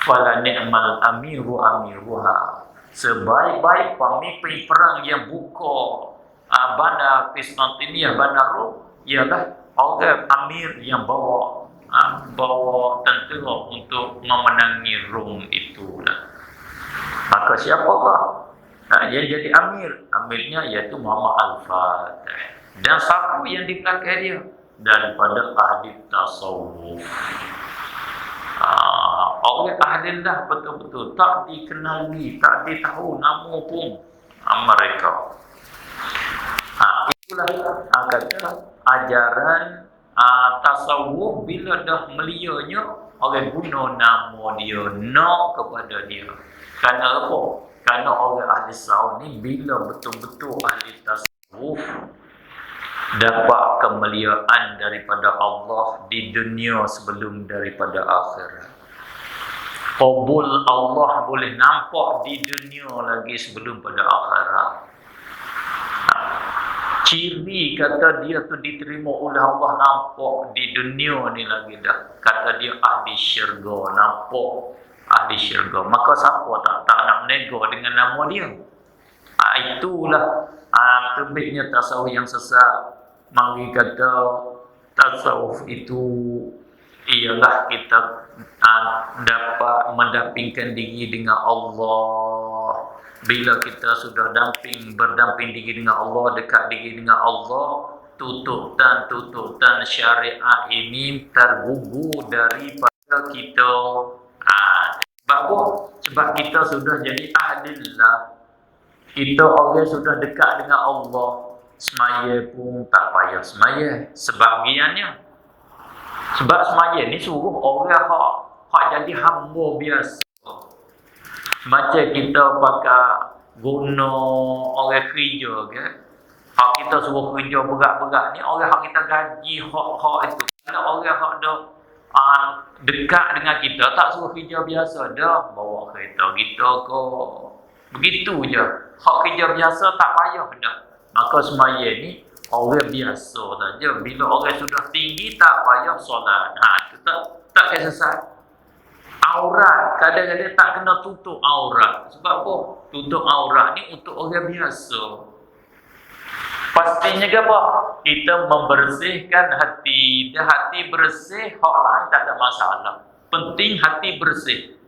Fala ni'mal amiru amiruha, sebaik-baik pemimpin perang yang buka bandar Konstantinia, bandar Rom, ialah orang amir yang bawa tentera untuk memenangi Rom itulah. Maka siapakah yang jadi amir? Amirnya iaitu Muhammad Al-Fatih. Dan siapa yang dipakai dia? Daripada ahli tasawuf. Orang ahli lah betul-betul, tak dikenali, tak ditahu nama pun mereka. Itulah kata ajaran tasawuf. Bila dah melianya, orang guna nama dia, nak kepada dia. Kerana apa? Kerana orang ahli tasawuf ni bila betul-betul ahli tasawuf dapat kemuliaan daripada Allah di dunia sebelum daripada akhirat. Qabul Allah boleh nampak di dunia lagi sebelum pada akhirat. Ciri kata dia tu diterima oleh Allah nampak di dunia ni lagi dah. Kata dia ahli syurga, nampak ahli syurga. Maka siapa tak nak menego dengan nama dia? Itulah terbitnya tasawuf yang sesat. Mari kata tasawuf itu ialah kita dapat mendampingkan diri dengan Allah. Bila kita sudah berdamping diri dengan Allah, dekat diri dengan Allah, tututan syariat ini tergugur daripada kita. Sebab apa? Sebab kita sudah jadi ahlillah. Kita orang sudah dekat dengan Allah. Semaya pun tak payah semaya. Sebahagiannya. Sebab semaya ni suruh orang hak jadi hamba biasa. Macam kita pakai guna orang kerja ke. Hak kita suruh kerja berat-berat ni, orang hak kita gaji hak itu. Kalau orang hak dah dekat dengan kita, tak suruh kerja biasa dah. Bawa kereta kita ke. Begitu je. Hak kerja biasa tak payah dah. Maka semaya ni orang biasa saja. Bila orang sudah tinggi tak payah solat. Itu tak kesesat. Aurat kadang-kadang tak kena tutup aurat. Sebab apa? Tutup aurat ni untuk orang biasa. Pastinya ke apa? Kita membersihkan hati. Dan hati bersih, hak lain tak ada masalah. Penting hati bersih.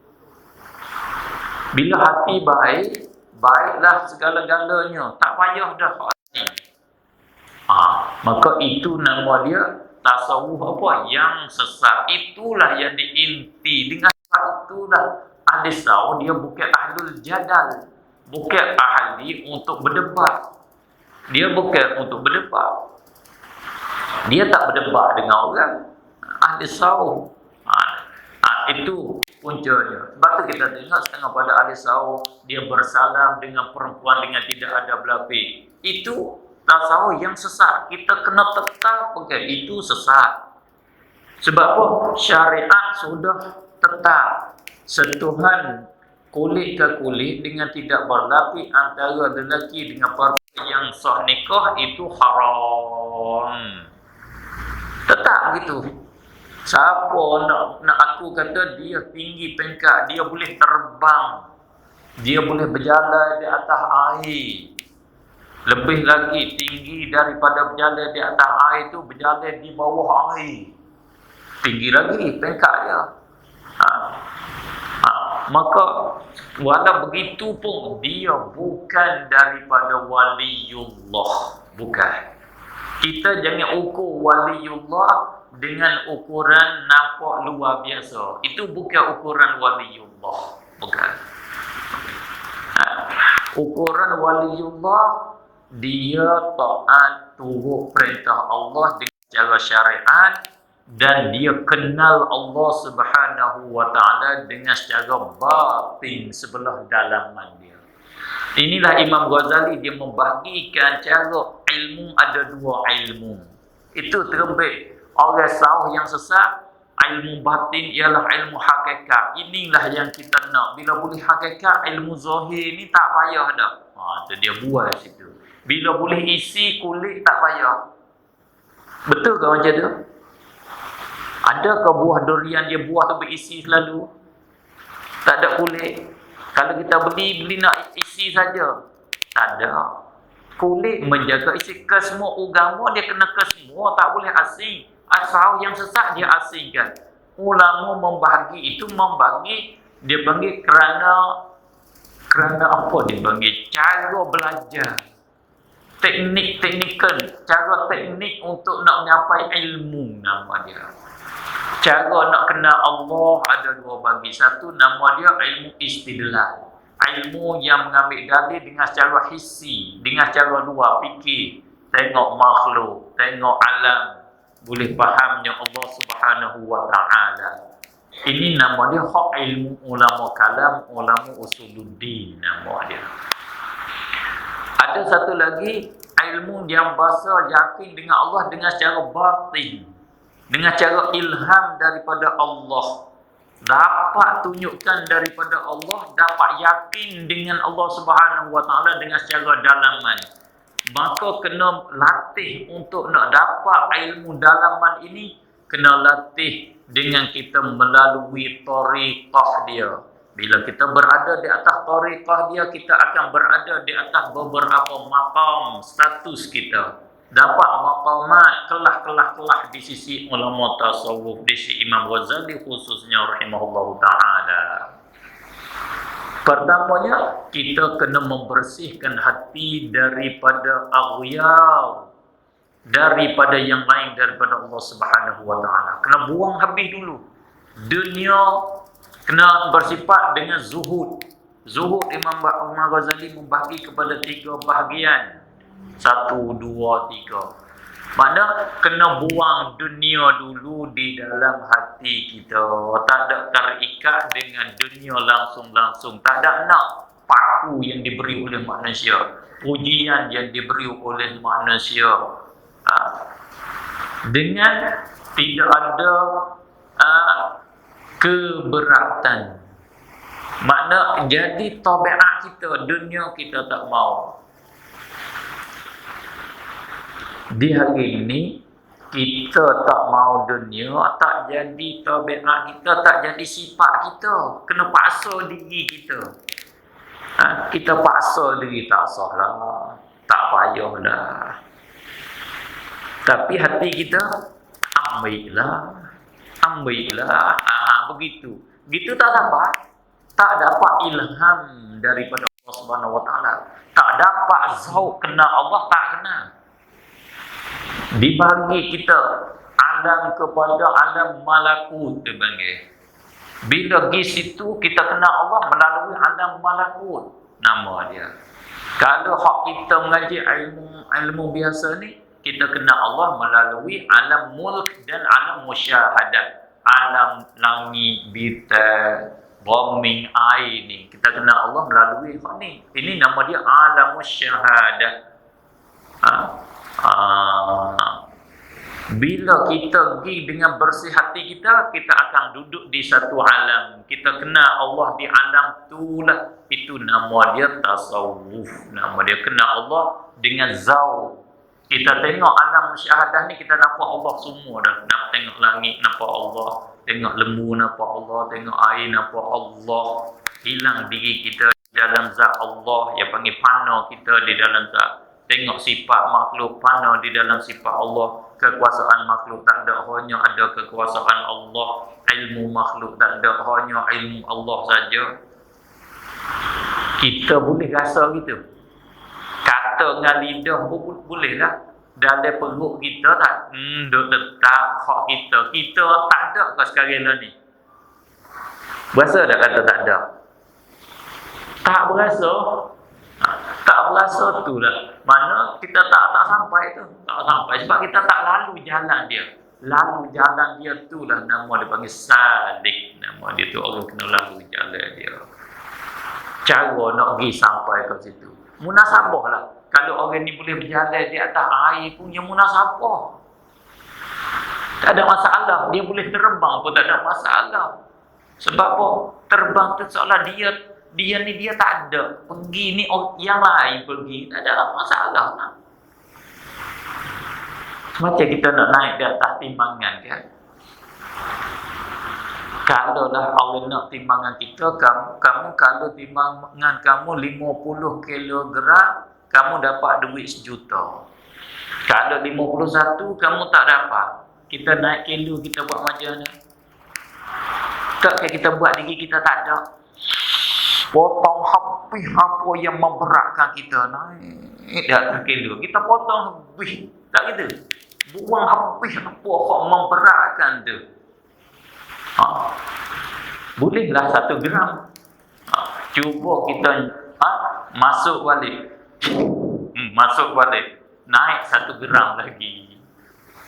Bila hati baik, baiklah segala-galanya. Tak payah dah hati. Maka itu nama dia tasawuf apa? Yang sesat. Itulah yang diinti. Dengan sebab itulah ahli tasawuf dia bukan ahlul jadal. Bukan ahli untuk berdebat. Dia bukan untuk berdebat. Dia tak berdebat dengan orang. Ahli tasawuf. Itu puncanya. Sebab tu kita tengok setengah pada ahli tasawuf dia bersalam dengan perempuan dengan tidak ada belapi. Itu tasawuf yang sesat. Kita kena tetap pakai itu sesat. Sebab apa? Syariat sudah tetap. Sentuhan kulit ke kulit dengan tidak berlapi antara lelaki dengan perempuan yang sah nikah itu haram. Tetap begitu. Siapa nak aku kata dia tinggi pengkat, dia boleh terbang, dia boleh berjalan di atas air. Lebih lagi tinggi daripada berjalan di atas air itu berjalan di bawah air. Tinggi lagi pengkat dia. Maka walau begitu pun dia bukan daripada waliullah. Bukan. Kita jangan ukur waliullah dengan ukuran nampak luar biasa. Itu bukan ukuran waliullah. Bukan. Ukuran waliullah, dia taat turut perintah Allah dengan cara syariat, dan dia kenal Allah Subhanahu wa taala dengan secara batin sebelah dalaman dia. Inilah Imam Ghazali, dia membahagikan cara ilmu ada dua ilmu. Itu terbit orang tasawuf yang sesat Ilmu batin ialah ilmu hakikat. Inilah yang kita nak. Bila boleh hakikat, ilmu zahir ni tak payah dah. Tu dia buat situ. Bila boleh isi kulit, tak payah. Betul ke macam tu? Adakah buah durian dia buah tu berisi selalu? Tak ada kulit. Kalau kita beli nak isi saja. Tak ada. Kulit menjaga isi. Ke semua agama dia kena ke semua. Tak boleh asing. Asal yang sesat dia asingkan. Ulama membagi itu membagi. Dia bagi kerana apa dia bagi? Cara belajar. Teknikal. Cara teknik untuk nak mencapai ilmu nama dia. Cara nak kenal Allah ada dua bagi. Satu nama dia ilmu istidlal. Ilmu yang mengambil dalil dengan secara hissi, dengan secara luar fikir, tengok makhluk, tengok alam, boleh fahamnya Allah Subhanahu wa taala. Ini nama dia hak ilmu ulama kalam, ulama usuluddin nama dia. Ada satu lagi ilmu yang bahasa yakin dengan Allah dengan secara batin, dengan cara ilham daripada Allah. Dapat tunjukkan daripada Allah, dapat yakin dengan Allah Subhanahu wa taala dengan secara dalaman. Maka kena latih untuk nak dapat ilmu dalaman ini, kena latih dengan kita melalui tariqah dia. Bila kita berada di atas tariqah dia, kita akan berada di atas beberapa maqam status kita. Dapat maqamat, kelah di sisi ulama tasawuf, di sisi Imam Ghazali khususnya rahimahullahu ta'ala. Pertamanya, kita kena membersihkan hati daripada aghyar, daripada yang lain daripada Allah Subhanahu wa ta'ala. Kena buang habis dulu. Dunia kena bersifat dengan zuhud. Zuhud Imam Ghazali membagi kepada 3 bahagian. 1, 2, 3. Makna kena buang dunia dulu di dalam hati kita. Tak ada terikat dengan dunia langsung-langsung. Tak ada nak paku yang diberi oleh manusia, pujian yang diberi oleh manusia. Dengan tidak ada keberatan. Makna jadi tabiat kita, dunia kita tak mau. Di hari ini kita tak mau dunia, tak jadi tabiat kita, tak jadi sifat kita. Kena paksa diri kita. Kita paksa diri, tak sahlah, tak payahlah. Tapi hati kita ambillah. Begitu. Begitu tak dapat ilham daripada Allah Subhanahu wa taala. Tak dapat zauq kena Allah, tak kena. Dibagi kita alam kepada alam malakut dipanggil. Bila pergi situ kita kenal Allah melalui alam malakut nama dia. Kalau hak kita mengaji ilmu biasa ni, kita kenal Allah melalui alam mulk dan alam musyahadah. Alam langit, bintang, bumi, air ni. Kita kenal Allah melalui hak ni. Ini nama dia alam musyahadah. Bila kita pergi dengan bersih hati kita, kita akan duduk di satu alam. Kita kenal Allah di alam itulah. Itu nama dia tasawuf. Nama dia kenal Allah dengan zauq. Kita tengok alam musyahadah ni, kita nampak Allah semua dah. Nak tengok langit, nampak Allah. Tengok lembu, nampak Allah. Tengok air, nampak Allah. Hilang diri kita dalam zat Allah. Yang panggil fana kita di dalam zat. Tengok sifat makhluk, fana di dalam sifat Allah. Kekuasaan makhluk tak ada, hanya ada kekuasaan Allah. Ilmu makhluk tak ada, hanya ilmu Allah saja. Kita boleh rasa gitu. Kata dengan lidah boleh lah. Dalam perut kita tak duk tetap hak kita. Kita tak ada ke sekarang ni? Berasa tak kata tak ada? Tak berasa. Tak berasa tu lah. Mana kita tak sampai tu. Tak sampai sebab kita tak lalu jalan dia. Lalu jalan dia tu lah nama dia panggil salik. Nama dia tu orang kena lalu jalan dia. Cara nak pergi sampai ke situ. Munasabah lah. Kalau orang ni boleh berjalan di atas air punya munasabah. Tak ada masalah. Dia boleh terbang pun tak ada masalah. Sebab apa? Terbang tu seolah dia tak ada. Pergi ni yang lain pergi. Tak ada masalah. Macam kita nak naik di atas timbangan kan. Kalau lah Allah nak timbangan kita, kamu kalau timbangan kamu 50 kilogram, kamu dapat duit 1 juta. Kalau 51 kamu tak dapat. Kita naik kilo, kita buat macam mana? Tak kita buat diri kita tak ada. Potong habis apa yang memberatkan kita naik di atas kilo. Kita potong habis. Tak gitu. Buang habis apa yang memberatkan tu. Bolehlah 1 gram. Cuba kita masuk balik. Masuk balik. Naik 1 gram lagi.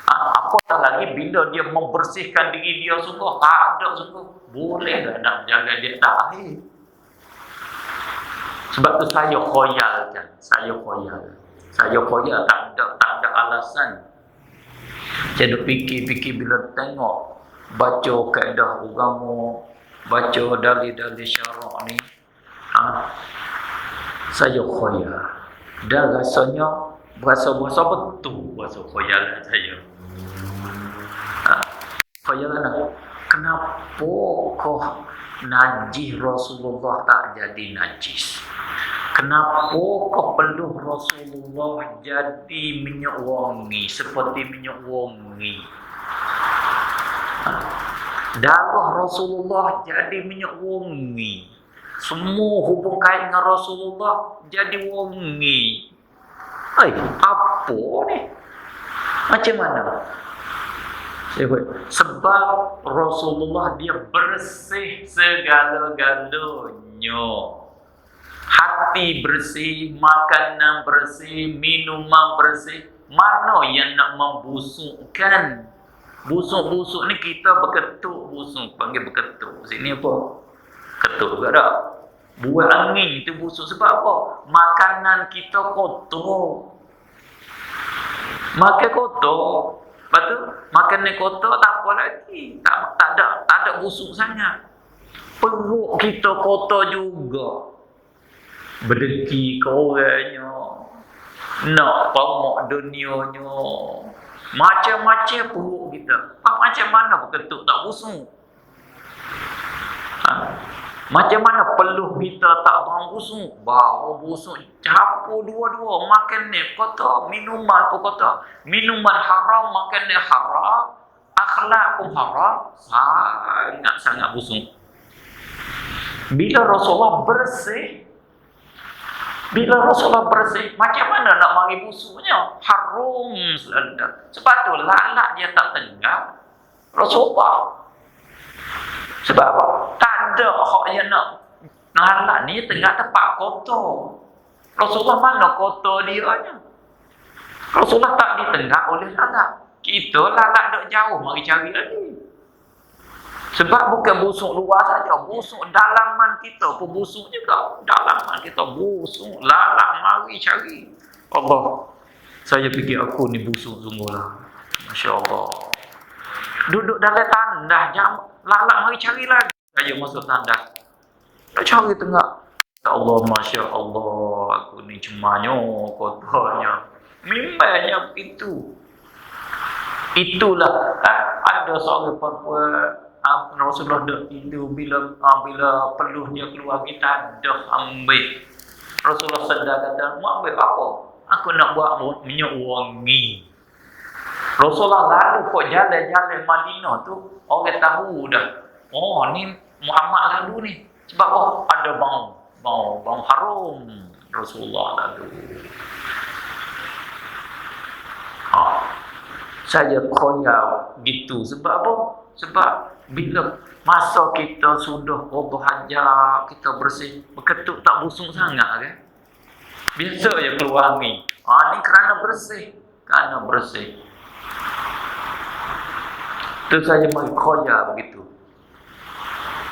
Apatah lagi bila dia membersihkan diri dia sungguh. Tak ada sungguh. Bolehlah nak jaga dia tak akhir. Sebab tu saya khoyalkan. Saya khoyal tak ada alasan. Saya fikir bila tengok baca kaedah agama, baca dalil-dalil syarak ni, saya khoyal. Dan rasanya berasa betul berasa khoyalan saya. Khoyalan kenapa kok najis Rasulullah tak jadi najis? Kenapa kok peluh Rasulullah jadi minyak wangi seperti minyak wangi? Darah Rasulullah jadi minyak wangi. Semua hubung kait dengan Rasulullah jadi wangi. Apa ni? Macam mana? Sebab Rasulullah dia bersih segala-galanya. Hati bersih, makanan bersih, minuman bersih. Mana yang nak membusukkan? Busuk-busuk ni kita berketuk busuk. Panggil berketuk. Sini apa? Ketuk juga tak? Buat angin itu busuk. Sebab apa? Makanan kita kotor. Makan kotor. Lepas tu, makanan kotor tak apa lagi. Tak ada busuk sangat. Perut kita kotor juga. Berdeki ke orangnya. Nak pamak dunianya. Macam-macam perut kita. Macam mana berketuk tak busuk? Macam mana peluh kita tak bau busuk? Bau busuk. Campur dua-dua. Makan ni kotor. Minuman pun kotor. Minuman haram, makan ni haram. Akhlak pun haram. Sangat-sangat busuk. Bila Rasulullah bersih, macam mana nak mari busuknya? Harum selada. Sebab tu lalat dia tak tenggak Rasulullah. Sebab apa? Tak ada hak yang nak lalat ni tenggak tempat kotor. Rasulullah mana kotor dia nya? Rasulullah tak ditenggak oleh lalat. Kita lalat dok jauh mari cari lagi. Sebab bukan busuk luar saja, busuk dalaman kita pun busuk juga. Dalaman kita busuk, lalat mari cari. Allah, saya fikir aku ni busuk sungguhlah. Masya Allah. Duduk dalam tandas, lalat mari cari lagi. Saya masuk tandas. Nak cari tengah. Ya Allah, Masya Allah, aku ni cemanya, kotornya. Mimbanya begitu. Itulah, ada seorang perempuan. Rasulullah dah tidur bila peluh dia keluar, kita dah ambil. Rasulullah sedar kata, mau ambil apa? Aku nak buat minyak wangi. Rasulullah lalu kok jalan-jalan Madinah tu, orang tahu dah. Oh, ni Muhammad lalu ni. Sebab ada bau harum Rasulullah lalu. Saya khoyal gitu. Sebab apa? Sebab bila masa kita sudah qada hajat, kita bersih, berketuk tak busuk sangat kan? Biasa je keluar angin. Ni kerana bersih. Tu saja mari khoya begitu.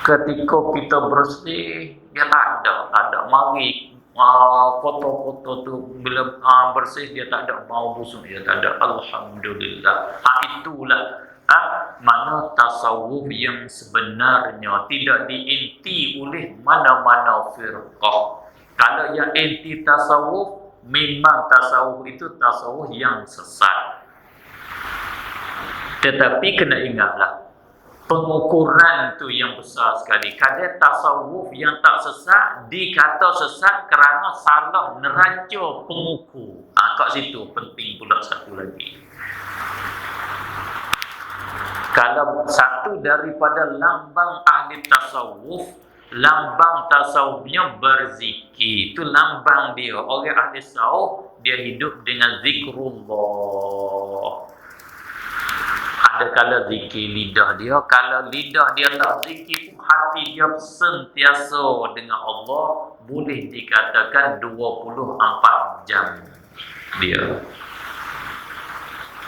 Ketika kita bersih, dia tak ada mari kotor-kotor tu bila bersih dia tak ada bau busuk, dia tak ada. Alhamdulillah. Itulah mana tasawuf yang sebenarnya, tidak diinti oleh mana-mana firqah. Kalau yang inti tasawuf, memang tasawuf itu tasawuf yang sesat. Tetapi kena ingatlah, pengukuran tu yang besar sekali. Kadang tasawuf yang tak sesat dikata sesat kerana salah neraca pengukur. Kat situ penting pula satu lagi. Kalau satu daripada lambang ahli tasawuf, lambang tasawufnya berzikir. Itu lambang dia. Orang ahli tasawuf, dia hidup dengan zikrullah. Ada kala zikir lidah dia. Kalau lidah dia tak zikir, hati dia sentiasa dengan Allah. Boleh dikatakan 24 jam dia.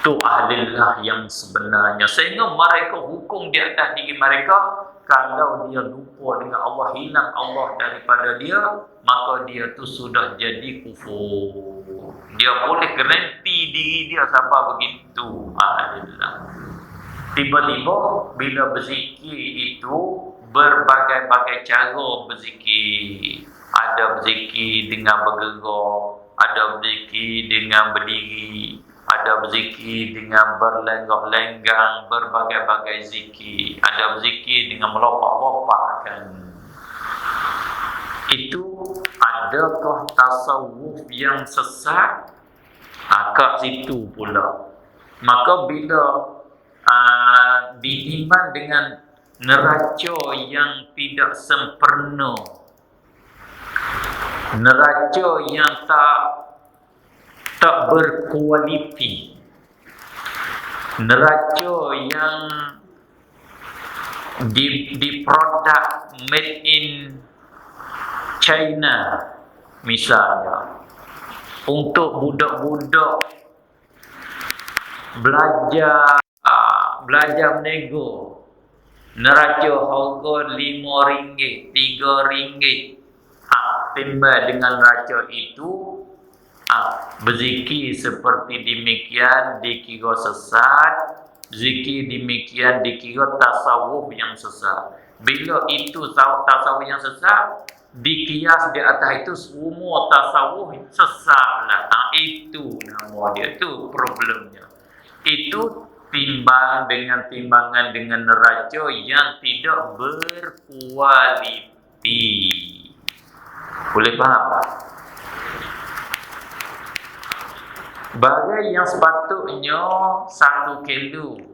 Itu ahlillah yang sebenarnya. Sehingga mereka hukum di atas diri mereka, kalau dia lupa dengan Allah, hilang Allah daripada dia, maka dia tu sudah jadi kufur. Dia boleh garanti diri dia sampai begitu ahlillah. Tiba-tiba bila berzikir itu, berbagai-bagai cara berzikir. Ada berzikir dengan bergerak, ada berzikir dengan berdiri, ada berzikir dengan berlenggak-lenggang, berbagai-bagai zikir. Ada berzikir dengan melopak-lopakkan. Itu adakah tasawuf yang sesat? Kat situ pula. Maka bila diiman dengan neraca yang tidak sempurna, neraca yang tak berkualiti, neraca yang di produk made in China misalnya, untuk budak-budak belajar menego, neraca harga RM5, RM3, timbal dengan neraca itu, berzikir seperti demikian dikira sesat, zikir demikian dikira tasawuf yang sesat. Bila itu tasawuf yang sesat, dikias di atas itu semua tasawuf sesatlah. Itu nama dia, tu problemnya. Itu timbang dengan timbangan dengan neraca yang tidak berkualiti. Boleh faham? Bagai yang sepatutnya 1 kilogram.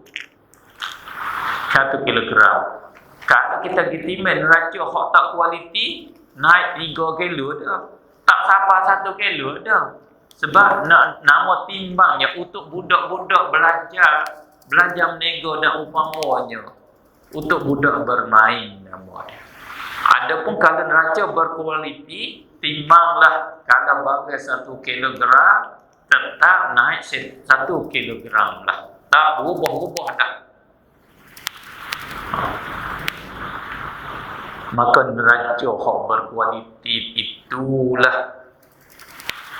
Kalau kita gitimen neraca hak tak kualiti, naik 3 kilo dah. Tak sampai 1 kilo dah. Sebab nama timbangnya untuk budak-budak belajar menego dan umpamanya, untuk budak bermain nama dia. Adapun kalau neraca berkualiti, timbanglah kalau bagai 1 kilogram, tetap naik 1 kilogram lah. Tak berubah-ubah dah. Maka neraca hak berkualiti itulah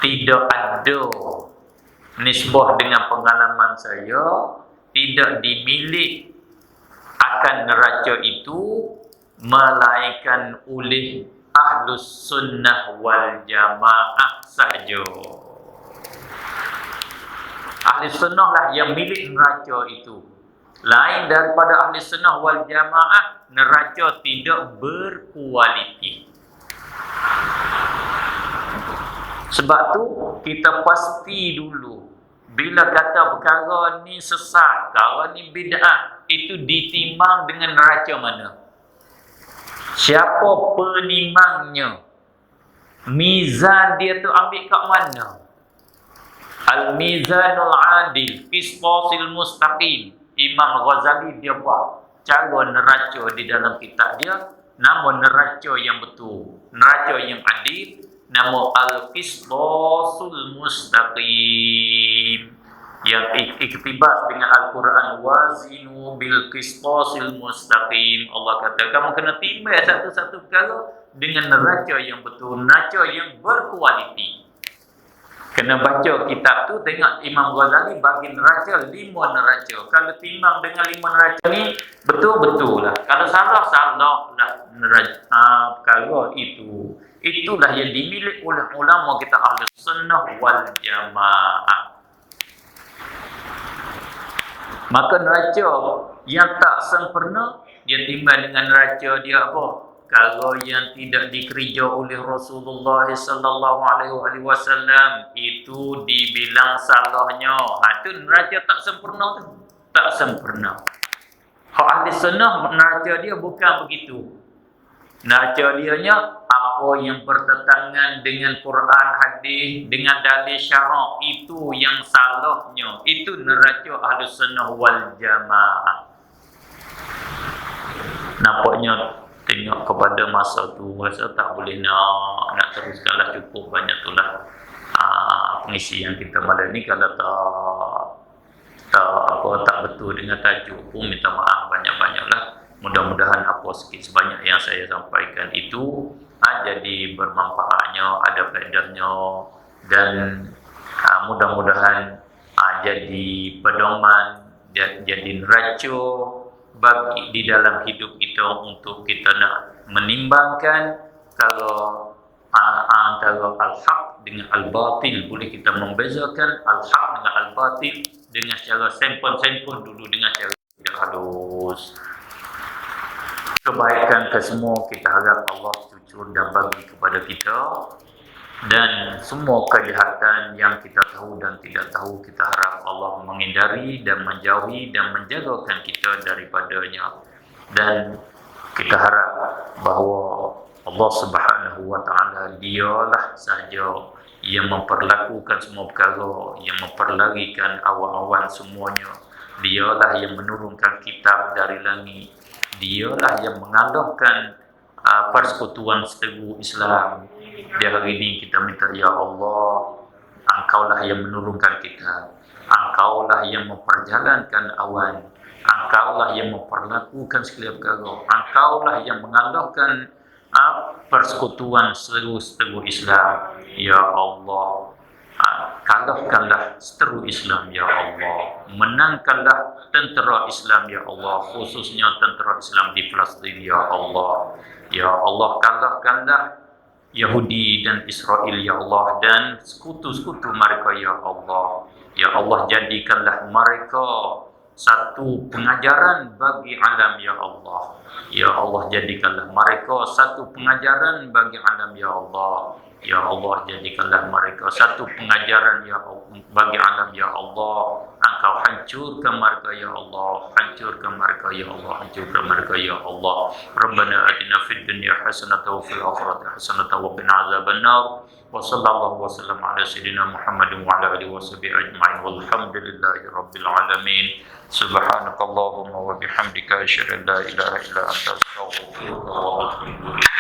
tidak ada, nisbah dengan pengalaman saya, tidak dimilik akan neraca itu melainkan oleh Ahlus Sunnah wal Jamaah saja. Ahli Sunnah lah yang milik neraca itu. Lain daripada Ahli Sunnah wal Jamaah, neraca tidak berkualiti. Sebab tu kita pasti dulu, bila kata perkara ni sesat, perkara ni bid'ah, itu ditimbang dengan neraca mana? Siapa penimangnya? Mizan dia tu ambil kat mana? Al-Mizanul Adil, Qisṭasil Mustaqim. Imam Ghazali dia buat cara neraca di dalam kitab dia, nama neraca yang betul, neraca yang adil, nama Al-Qisṭasul Mustaqim, yang iktibas dengan Al-Quran, wazinu bil qisṭasil mustaqim. Allah kata kamu kena timbang satu-satu perkara dengan neraca yang betul, neraca yang berkualiti. Kena baca kitab tu, tengok Imam Ghazali bagi neraca 5 neraca. Kalau timbang dengan 5 neraca ni, betul-betul lah. Kalau salah lah neraca. Perkara itu. Itulah yang dimiliki oleh ulama kita Ahlus Sunnah wal Jamaah. Maka neraca yang tak sempurna, dia timbang dengan neraca dia apa? Kalau yang tidak dikerja oleh Rasulullah sallallahu alaihi wasallam itu dibilang salahnya. Itu neraca tak sempurna tu. Tak sempurna. Hak ahli sunnah neraca dia bukan begitu. Neraca dianya apa yang bertentangan dengan Quran, hadis, dengan dalil syarak, itu yang salahnya. Itu neraca ahli sunnah wal jamaah. Nampaknya tengok kepada masa tu, rasa tak boleh nak teruskanlah, cukup banyak tu lah pengisian kita malam ni. Kalau tak betul dengan tajuk pun minta maaf banyak-banyaklah. Mudah-mudahan apa sikit sebanyak yang saya sampaikan itu jadi bermanfaatnya, ada faedahnya, dan mudah-mudahan jadi pedoman, jadi neraca bagi di dalam hidup kita untuk kita nak menimbangkan kalau antara al-haq dengan al-batil. Boleh kita membezakan al-haq dengan al-batil dengan cara sempurna dulu, dengan cara tidak halus. Kebaikan ke semua kita harap Allah cucur dan bagi kepada kita, dan semua kejahatan yang kita tahu dan tidak tahu kita harap Allah menghindari dan menjauhi dan menjagakan kita daripadanya. Dan kita harap bahawa Allah Subhanahu wa taala dialah sahaja yang memperlakukan semua perkara, yang memperlagikan awan-awan semuanya. Dialah yang menurunkan kitab dari langit. Dialah yang mengalahkan persekutuan seteru Islam. Di hari ini kita minta, ya Allah, Engkaulah yang menurunkan kita, Engkaulah yang memperjalankan awan, Engkaulah yang memperlakukan segala perkara, Engkaulah yang mengalahkan persekutuan seteru Islam. Ya Allah, kalahkanlah seteru Islam, ya Allah. Menangkanlah tentera Islam, ya Allah, khususnya tentera Islam di Palestin, ya Allah. Ya Allah, kalahkanlah Yahudi dan Israel, ya Allah, dan sekutu-sekutu mereka, ya Allah. Ya Allah, jadikanlah mereka satu pengajaran bagi alam, ya Allah. Ya Allah, jadikanlah mereka satu pengajaran bagi alam, ya Allah. Ya Allah, jadikanlah mereka satu pengajaran, ya Allah, bagi alam, ya Allah. Engkau hancurkan mereka, ya Allah. Hancurkan mereka, ya Allah. Hancurkan mereka, ya Allah. Rabbana atina fid dunya hasanatan wa fil akhirati hasanatan wa qina azabannar. Wa sallallahu wa sallam ala sayyidina Muhammadin wa ala alihi wa sahbihi ajma'in. Walhamdulillahi rabbil alamin. Subhanakallahumma wa bihamdika asyhadu an la ilaha illa anta astaghfiruka wa atubu ilaik.